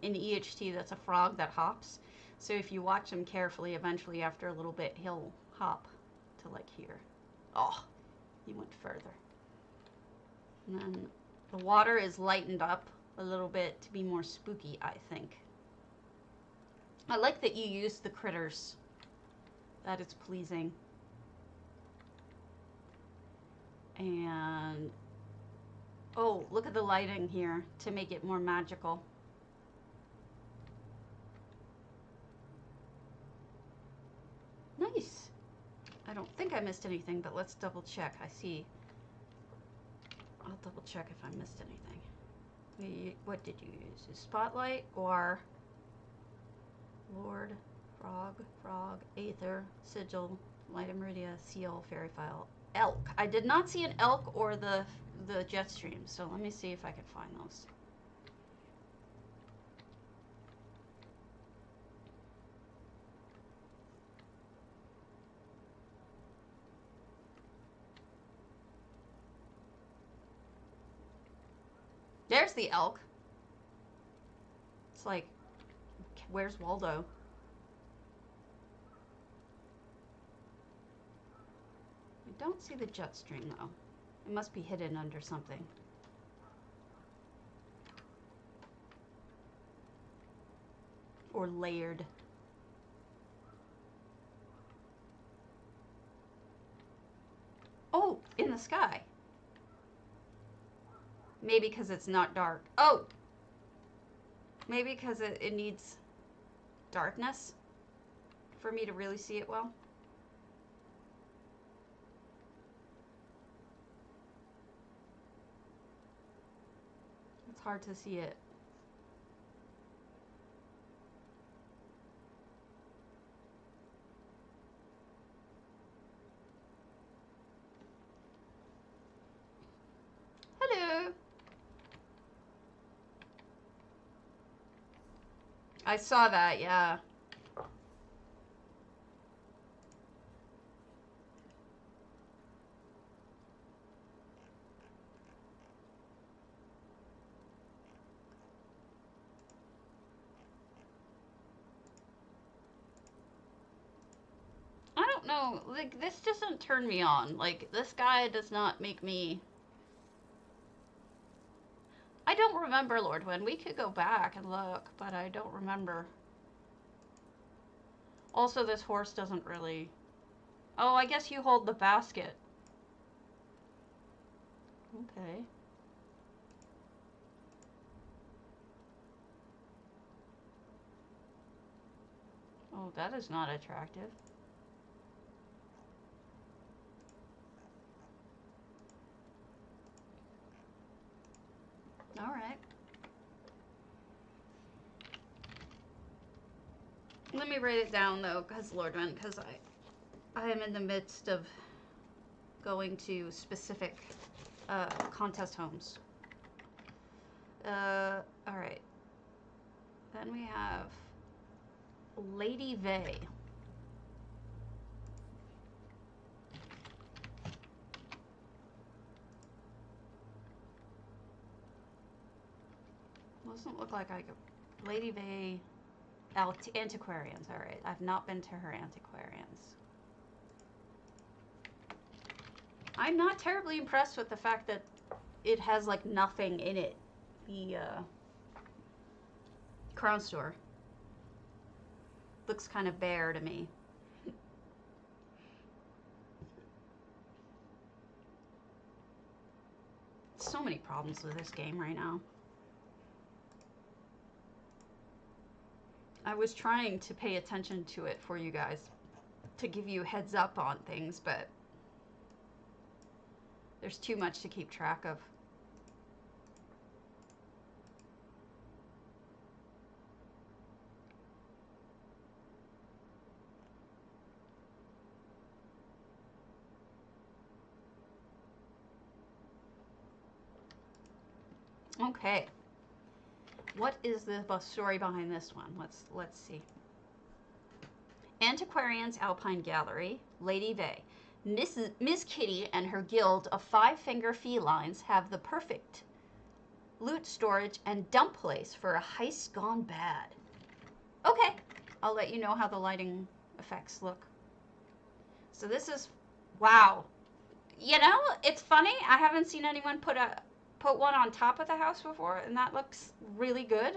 A: in EHT that's a frog that hops. So if you watch him carefully, eventually after a little bit, he'll hop to like here. Oh, he went further. And then the water is lightened up a little bit to be more spooky, I think. I like that you use the critters That is pleasing. And oh, look at the lighting here to make it more magical. Nice. I don't think I missed anything, but let's double check. I see. I'll double check if I missed anything. What did you use? Spotlight or Lord, Frog, Aether, Sigil, Light Meridia, Seal, Fairy File, Elk. I did not see an elk or the Jetstream, so let me see if I can find those. There's the elk. It's like, where's Waldo? I don't see the Jetstream though. It must be hidden under something. Or layered. Oh, in the sky. Maybe because it's not dark. Oh! Maybe because it needs darkness for me to really see it well. It's hard to see it. Hello! I saw that, yeah. I don't know, like, this doesn't turn me on. Like, this guy does not make me... I don't remember, Lordwyn. We could go back and look, but I don't remember. Also, this horse doesn't really... Oh, I guess you hold the basket. Okay. Oh, that is not attractive. All right. Let me write it down though, because Lordwyn, because I am in the midst of going to specific contest homes. All right. Then we have Lady Vey. Doesn't look like I could. Lady Vey. Antiquarians. All right. I've not been to her antiquarians. I'm not terribly impressed with the fact that it has like nothing in it. The Crown Store looks kind of bare to me. So many problems with this game right now. I was trying to pay attention to it for you guys, to give you heads up on things, but there's too much to keep track of. Okay. What is the story behind this one? Let's see. Antiquarians Alpine Gallery, Lady Vey. Miss Kitty and her guild of five-finger felines have the perfect loot storage and dump place for a heist gone bad. Okay, I'll let you know how the lighting effects look. So this is, wow. You know, it's funny, I haven't seen anyone put one on top of the house before, and that looks really good.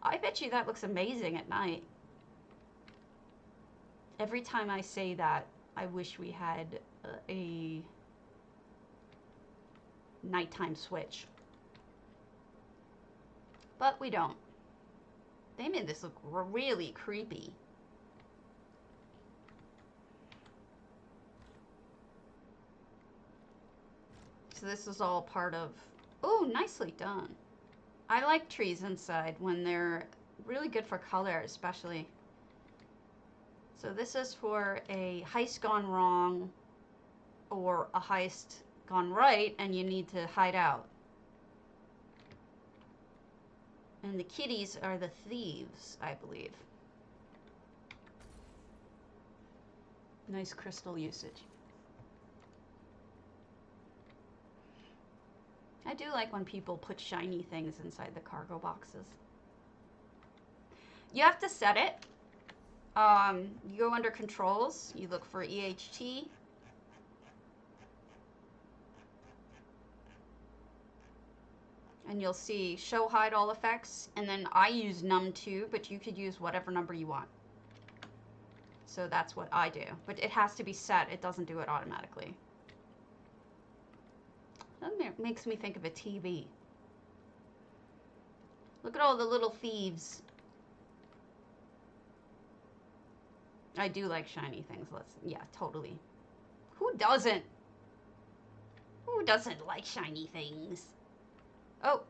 A: I bet you that looks amazing at night. Every time I say that, I wish we had a nighttime switch. But we don't. They made this look really creepy. So this is all part of... Oh, nicely done. I like trees inside when they're really good for color, especially. So this is for a heist gone wrong or a heist gone right and you need to hide out. And the kitties are the thieves, I believe. Nice crystal usage. I do like when people put shiny things inside the cargo boxes. You have to set it. You go under controls, you look for EHT. And you'll see show hide all effects. And then I use num2, but you could use whatever number you want. So that's what I do. But it has to be set. It doesn't do it automatically. That makes me think of a TV. Look at all the little thieves. I do like shiny things. Yeah, totally. Who doesn't? Who doesn't like shiny things? Oh,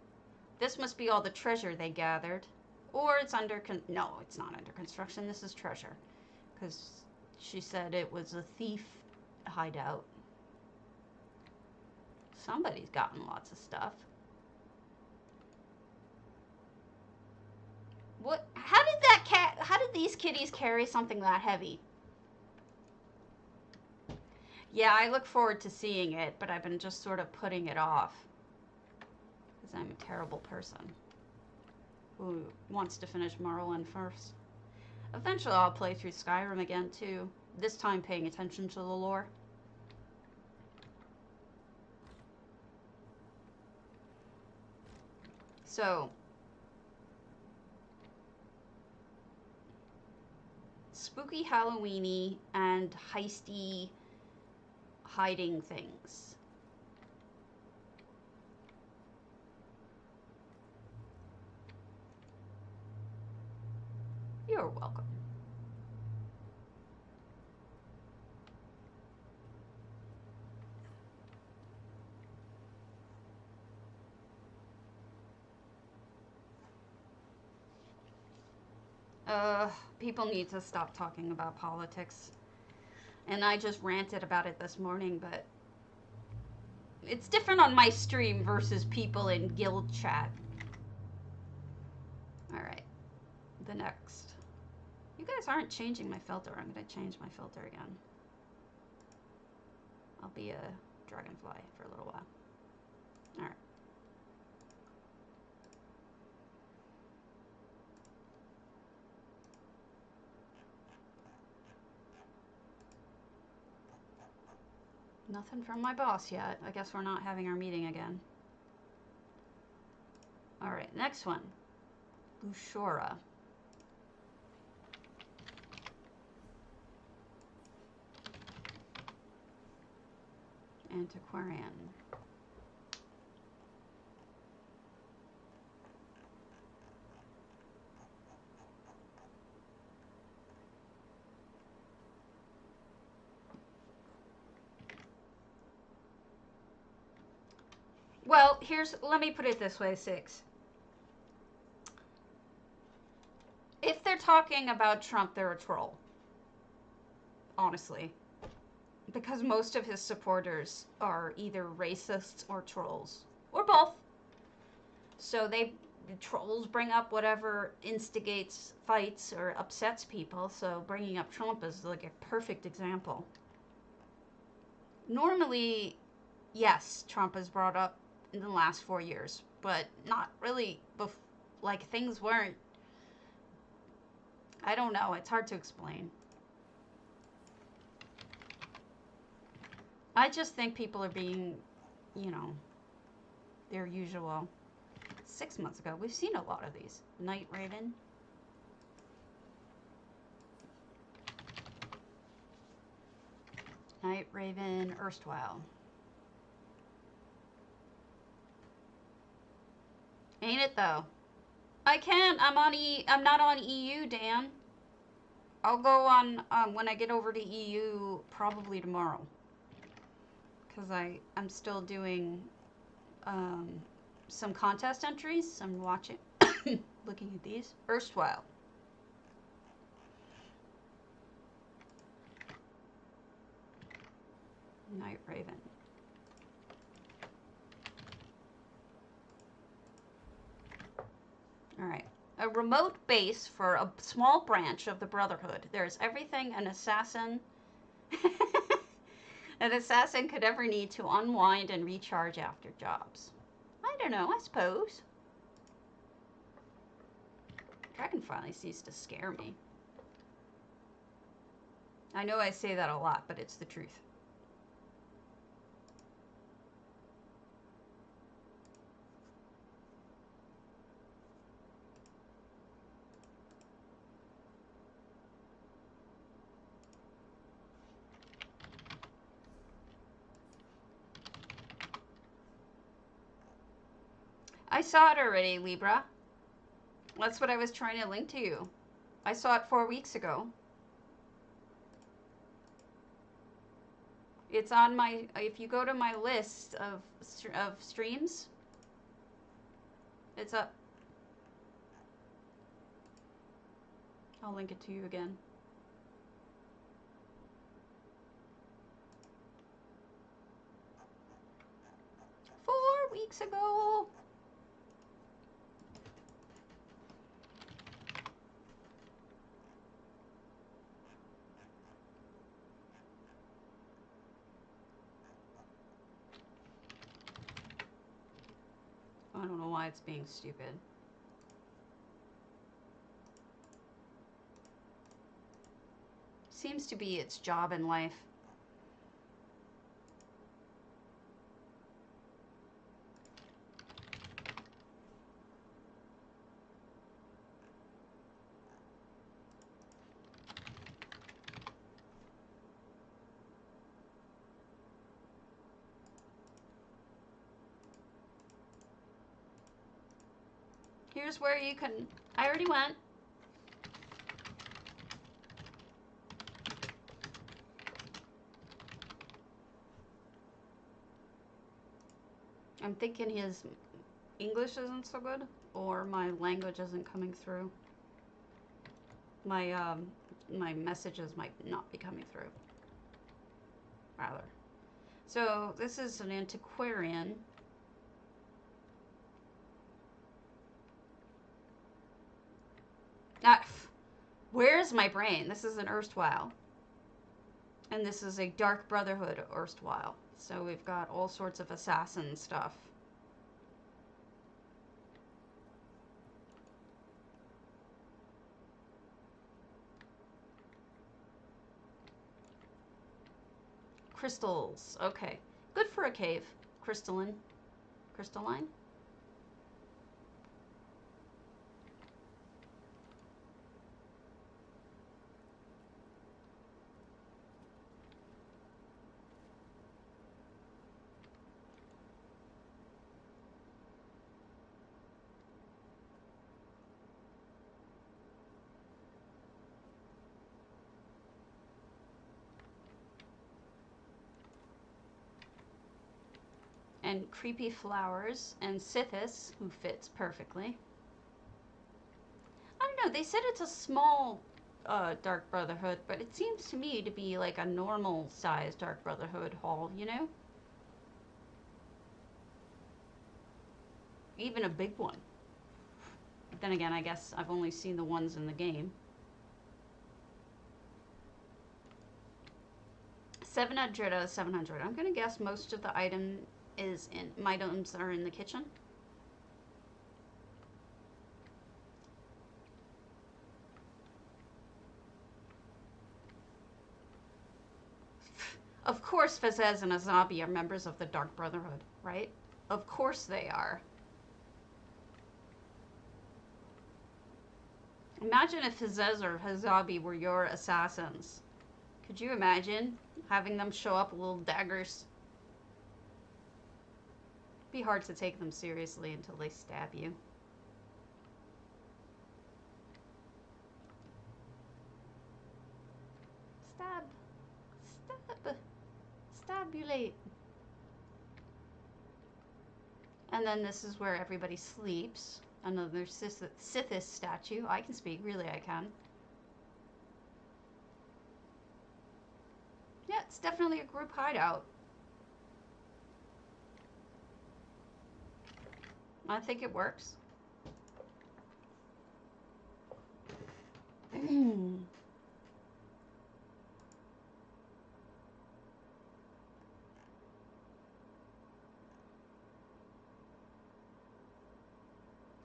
A: this must be all the treasure they gathered. Or it's under, no, it's not under construction. This is treasure. Because she said it was a thief hideout. Somebody's gotten lots of stuff. What? How did these kitties carry something that heavy? Yeah, I look forward to seeing it, but I've been just sort of putting it off. Because I'm a terrible person who wants to finish Morrowind first. Eventually I'll play through Skyrim again too. This time paying attention to the lore. So, spooky Halloweeny and heisty hiding things. You're welcome. People need to stop talking about politics. And I just ranted about it this morning, but it's different on my stream versus people in guild chat. Alright, the next. You guys aren't changing my filter. I'm going to change my filter again. I'll be a dragonfly for a little while. Alright. Nothing from my boss yet. I guess we're not having our meeting again. Alright, next one. Lushora. Antiquarian. Well, let me put it this way, Six. If they're talking about Trump, they're a troll. Honestly. Because most of his supporters are either racists or trolls. Or both. So the trolls bring up whatever instigates fights or upsets people. So bringing up Trump is like a perfect example. Normally, yes, Trump is brought up in the last 4 years, but not really, like things weren't, I don't know, it's hard to explain. I just think people are being, you know, their usual. 6 months ago, we've seen a lot of these. Night Raven. Night Raven, erstwhile. Ain't it though? I can't. I'm not on EU, Dan. I'll go on when I get over to EU probably tomorrow. Cause I'm still doing some contest entries. I'm watching, looking at these. Erstwhile. Night Raven. All right. A remote base for a small branch of the Brotherhood. There's everything an assassin could ever need to unwind and recharge after jobs. I don't know, I suppose. Dragon finally ceased to scare me. I know I say that a lot, but it's the truth. I saw it already, Libra. That's what I was trying to link to you. I saw it 4 weeks ago. It's on my, if you go to my list of streams, it's up. I'll link it to you again. Four weeks ago. I don't know why it's being stupid. Seems to be its job in life. Here's where you can, I already went. I'm thinking his English isn't so good, or my language isn't coming through. My my messages might not be coming through. Rather. So this is an antiquarian. Ah, where's my brain? This is an erstwhile. And this is a Dark Brotherhood erstwhile. So we've got all sorts of assassin stuff. Crystals. Okay. Good for a cave. Crystalline. Crystalline? And creepy flowers and Sithis, who fits perfectly. I don't know, they said it's a small Dark Brotherhood, but it seems to me to be like a normal size Dark Brotherhood hall, you know? Even a big one. But then again, I guess I've only seen the ones in the game. 700 out of 700. I'm gonna guess most of the items are in the kitchen. Of course Fazez and Azabi are members of the Dark Brotherhood, right? Of course they are. Imagine if Fazez or Azabi were your assassins. Could you imagine having them show up with little daggers? Be hard to take them seriously until they stab you. Stab. Stab. Stabulate. And then this is where everybody sleeps. Another Sithis statue. I can speak. Really, I can. Yeah, it's definitely a group hideout. I think it works.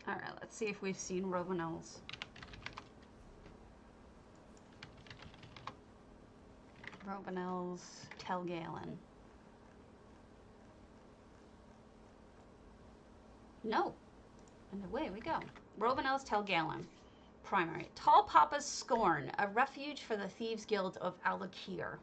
A: Alright, let's see if we've seen Robanels. Robanels, Telgalen. No. And away we go. Robanels, Telgalen. Primary. Tall Papa's Scorn, a refuge for the Thieves Guild of Alakir.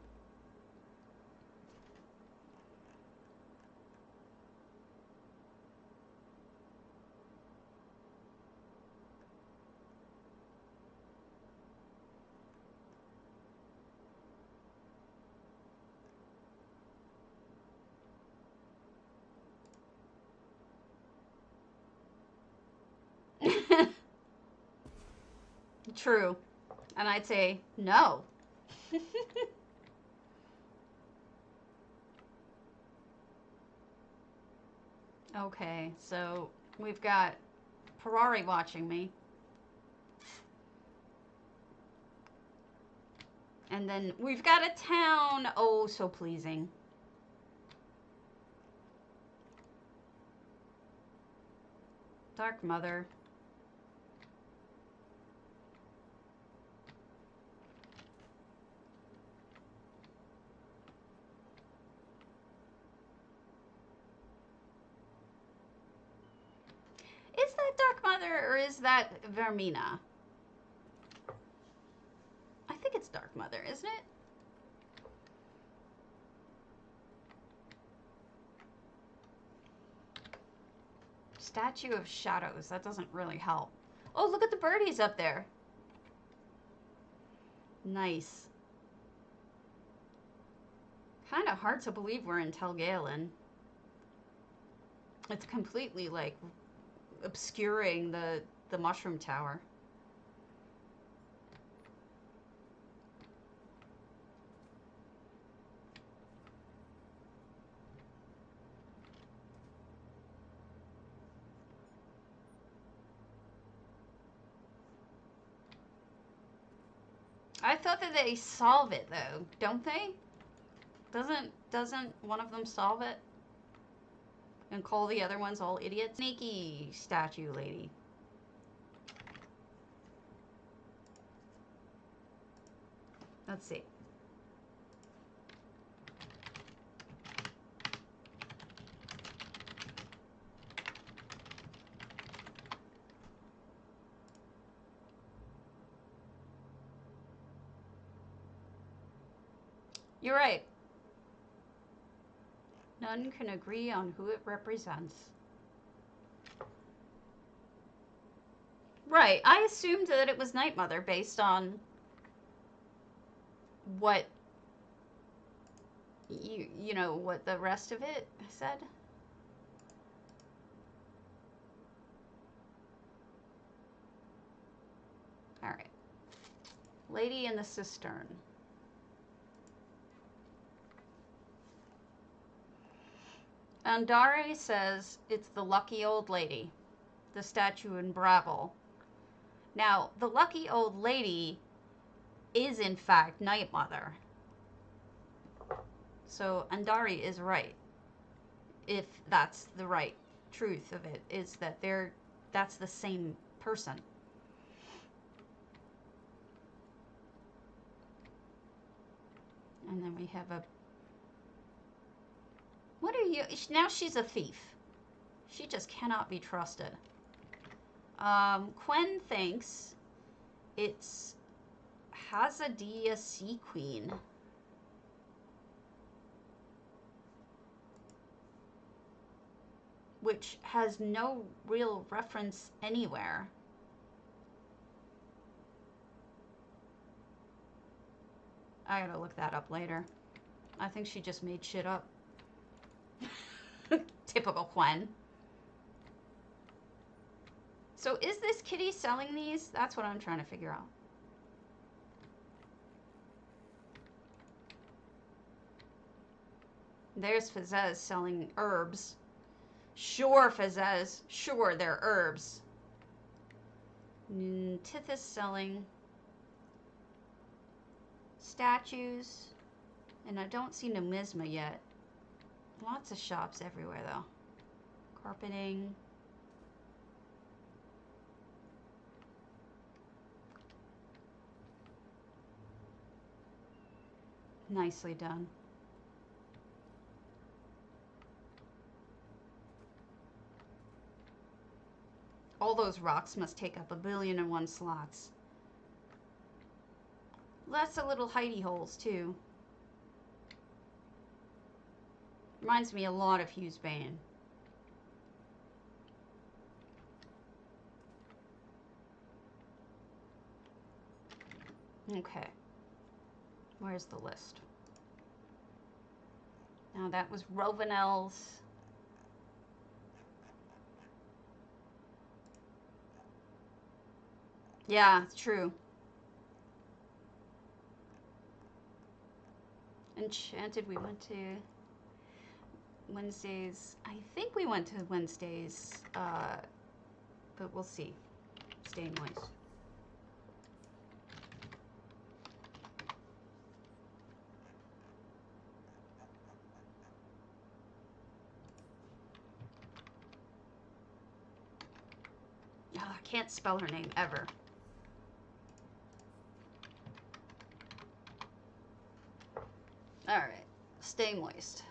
A: True. And I'd say no. Okay, so we've got Ferrari watching me. And then we've got a town. Oh, so pleasing. Dark Mother. Is that Dark Mother or is that Vermina? I think it's Dark Mother, isn't it? Statue of Shadows. That doesn't really help. Oh, look at the birdies up there. Nice. Kind of hard to believe we're in Telgalen. It's completely, like, obscuring the mushroom tower. I thought that they solve it though, don't they? Doesn't one of them solve it? And call the other ones all idiots? Sneaky statue lady. Let's see. You're right. None can agree on who it represents. Right. I assumed that it was Night Mother based on what you know what the rest of it said. All right. Lady in the Cistern. Andare says it's the lucky old lady, the statue in Bravel. Now, the lucky old lady is in fact Night Mother. So Andari is right. If that's the right truth of it, is that that's the same person. And then we have a... What are you... Now she's a thief. She just cannot be trusted. Quen thinks it's Hazadia Sea Queen. which has no real reference anywhere. I gotta look that up later. I think she just made shit up. Typical Gwen. So is this kitty selling these? That's what I'm trying to figure out. There's Fazez selling herbs. Sure, Fazez. Sure, they're herbs. Tithis selling statues. And I don't see numisma yet. Lots of shops everywhere, though. Carpeting. Nicely done. All those rocks must take up 1,000,000,001 slots. Lots of little hidey holes, too. Reminds me a lot of Hughes Bane. Okay. Where's the list? Now that was Rovenel's. Yeah, it's true. Enchanted, we went to Wednesdays. I think we went to Wednesdays, but we'll see. Stay moist. Oh, I can't spell her name ever. All right, stay moist.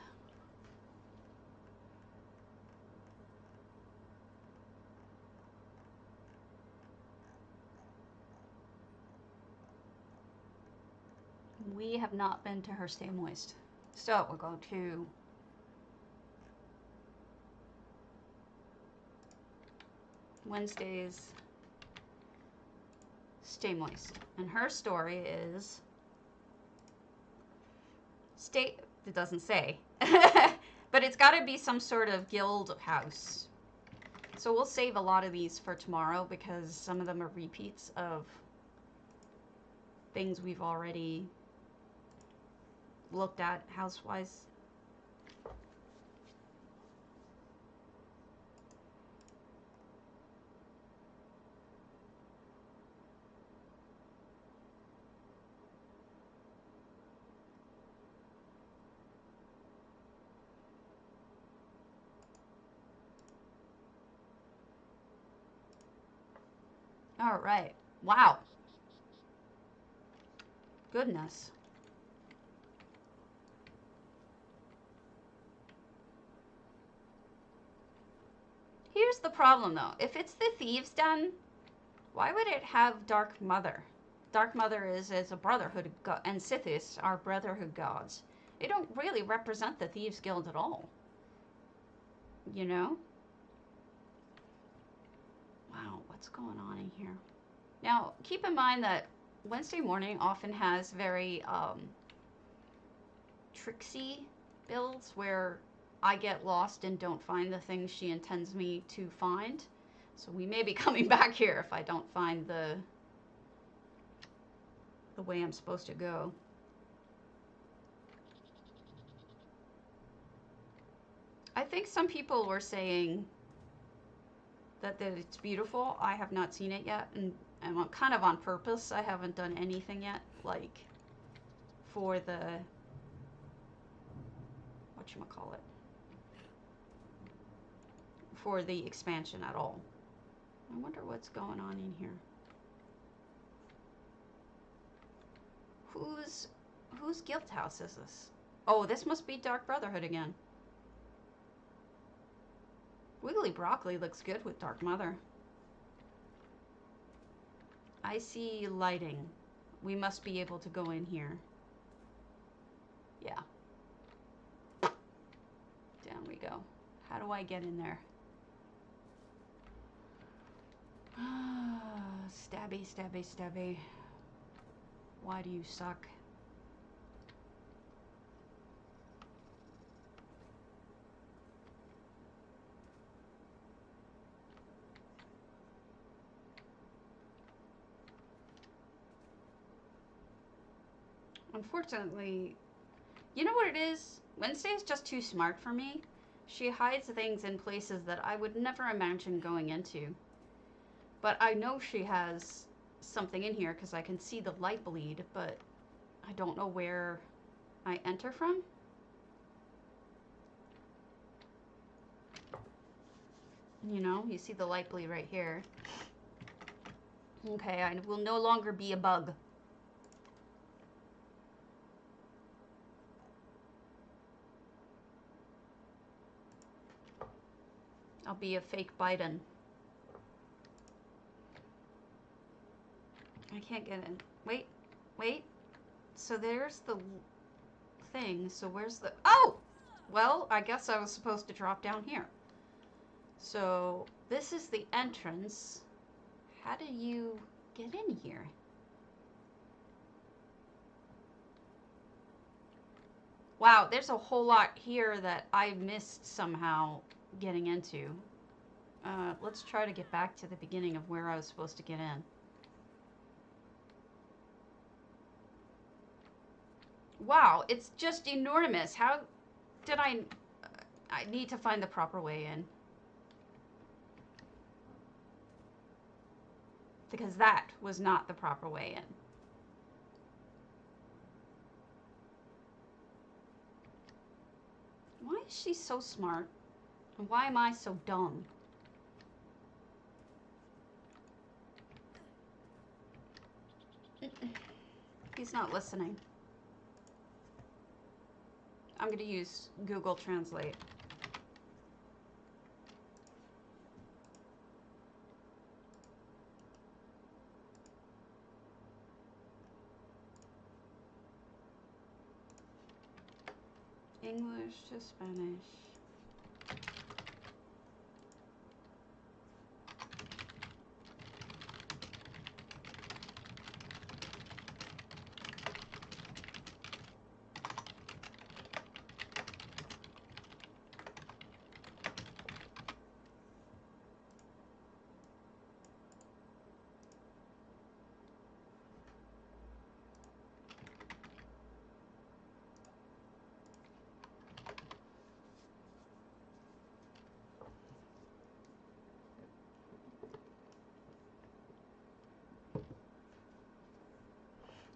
A: We have not been to her Stay Moist. So we'll go to Wednesday's Stay Moist. And her story is it doesn't say. But it's got to be some sort of guild house. So we'll save a lot of these for tomorrow because some of them are repeats of things we've already looked at house-wise. All right. Wow. Goodness. Here's the problem, though. If it's the Thieves' Den, why would it have Dark Mother? Dark Mother is a brotherhood of gods, and Sithis are brotherhood gods. They don't really represent the Thieves Guild at all. You know? Wow, what's going on in here? Now, keep in mind that Wednesday morning often has very tricksy builds where I get lost and don't find the things she intends me to find. So we may be coming back here if I don't find the way I'm supposed to go. I think some people were saying that it's beautiful. I have not seen it yet, and kind of on purpose. I haven't done anything yet, like for the whatchamacallit, for the expansion at all. I wonder what's going on in here. Whose guild house is this? Oh, this must be Dark Brotherhood again. Wiggly Broccoli looks good with Dark Mother. I see lighting. We must be able to go in here. Yeah. Down we go. How do I get in there? Stabby, stabby, stabby. Why do you suck? Unfortunately, you know what it is? Wednesday is just too smart for me. She hides things in places that I would never imagine going into. But I know she has something in here because I can see the light bleed, but I don't know where I enter from. You know, you see the light bleed right here. Okay, I will no longer be a bug. I'll be a fake Biden. I can't get in. Wait, wait. So there's the thing. So where's the... Oh! Well, I guess I was supposed to drop down here. So this is the entrance. How do you get in here? Wow, there's a whole lot here that I missed somehow getting into. Let's try to get back to the beginning of where I was supposed to get in. Wow, it's just enormous. How did I need to find the proper way in. Because that was not the proper way in. Why is she so smart? And why am I so dumb? He's not listening. I'm going to use Google Translate. English to Spanish.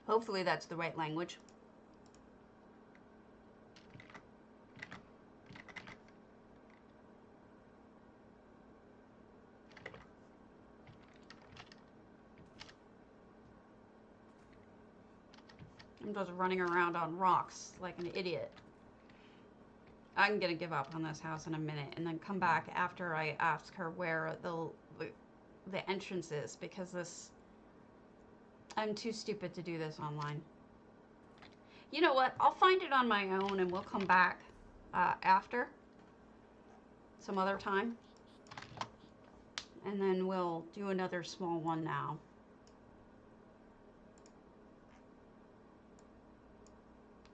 A: Hopefully that's the right language. I'm just running around on rocks like an idiot. I'm gonna give up on this house in a minute and then come back after I ask her where the entrance is, because I'm too stupid to do this online. You know what? I'll find it on my own and we'll come back after some other time. And then we'll do another small one now.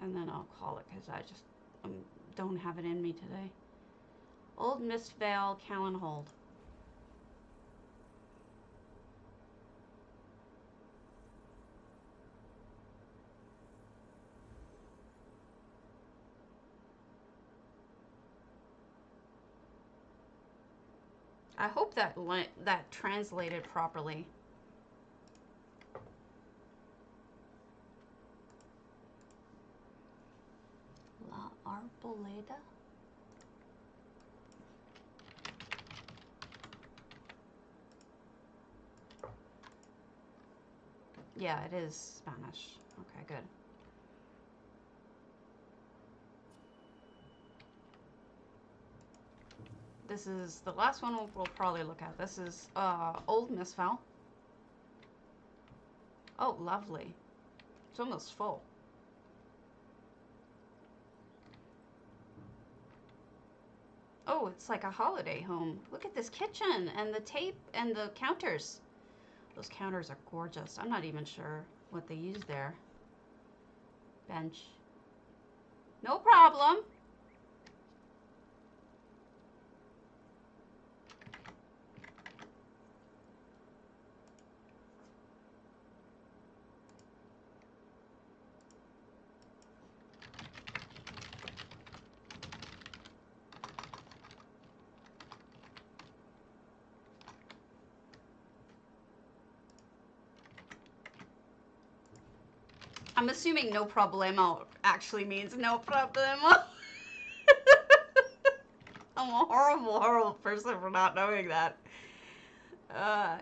A: And then I'll call it because I just don't have it in me today. Old Mist Vale, Callanhold. I hope that translated properly. La Arboleda? Yeah, it is Spanish. Okay, good. This is the last one we'll probably look at. This is Old Mist Vale. Oh, lovely. It's almost full. Oh, it's like a holiday home. Look at this kitchen and the tape and the counters. Those counters are gorgeous. I'm not even sure what they use there. Bench. No problem. I'm assuming no problemo actually means no problemo. I'm a horrible, horrible person for not knowing that.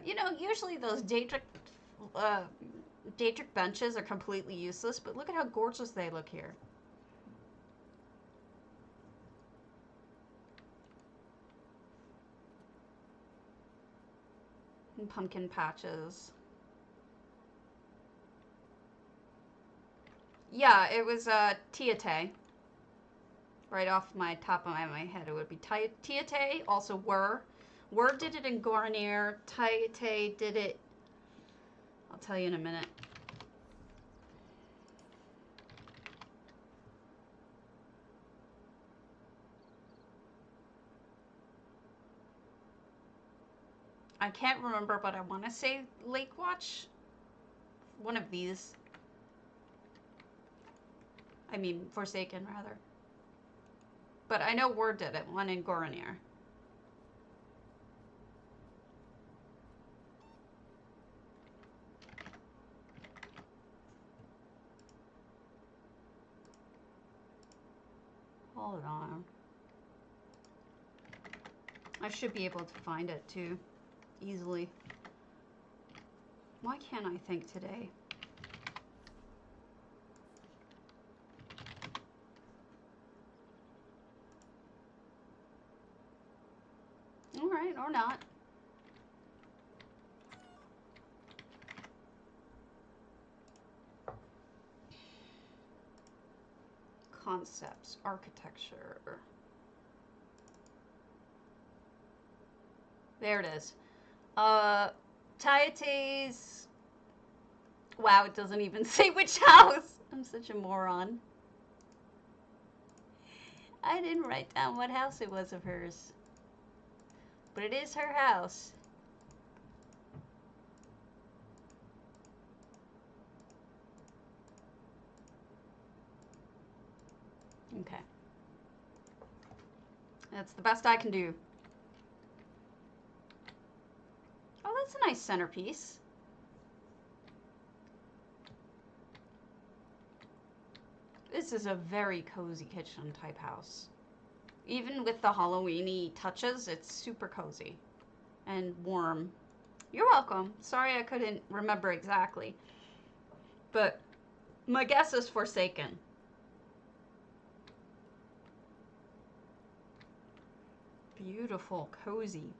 A: You know, usually those Daedric benches are completely useless, but look at how gorgeous they look here. And pumpkin patches. Yeah, it was Tiate. Right off my top of my head, it would be Tiate, also Wur. Wur did it in Goranir. Tiate did it... I'll tell you in a minute. I can't remember, but I want to say Lake Watch. One of these. I mean, Forsaken, rather. But I know Word did it, one in Goranir. Hold on. I should be able to find it, too, easily. Why can't I think today? Alright, or not. Concepts, architecture. There it is. Tiate's... Wow, it doesn't even say which house. I'm such a moron. I didn't write down what house it was of hers. But it is her house. Okay. That's the best I can do. Oh, that's a nice centerpiece. This is a very cozy kitchen type house. Even with the Halloween-y touches, it's super cozy and warm. You're welcome. Sorry I couldn't remember exactly. But my guess is Forsaken. Beautiful, cozy.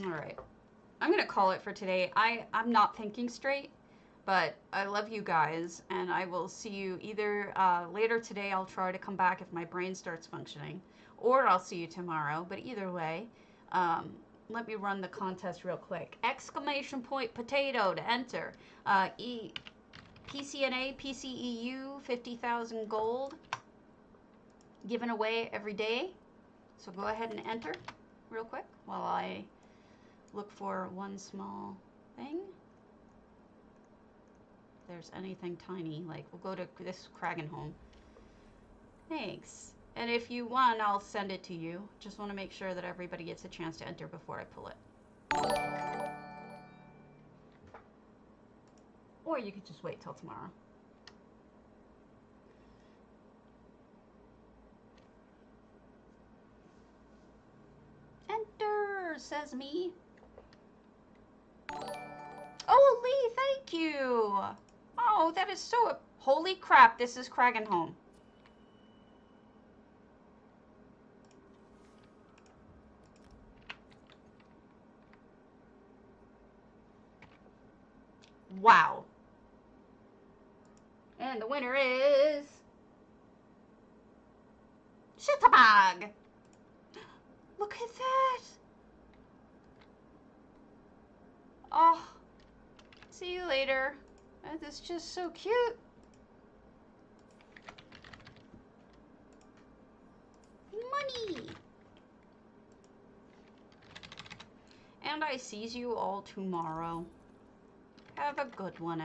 A: All right. I'm going to call it for today. I'm not thinking straight, but I love you guys, and I will see you either later today. I'll try to come back if my brain starts functioning, or I'll see you tomorrow. But either way, let me run the contest real quick. Exclamation point potato to enter. PCNA, PCEU, 50,000 gold. Given away every day. So go ahead and enter real quick while I look for one small thing. If there's anything tiny, like we'll go to this Kragan home. Thanks. And if you won, I'll send it to you. Just want to make sure that everybody gets a chance to enter before I pull it. Or you could just wait till tomorrow. Enter, says me. Oh, Lee, thank you. Oh, that is so... Holy crap, this is Kragan home. Wow. And the winner is... Shittabag. Look at that. Oh, see you later. That is just so cute. Money. And I sees you all tomorrow. Have a good one.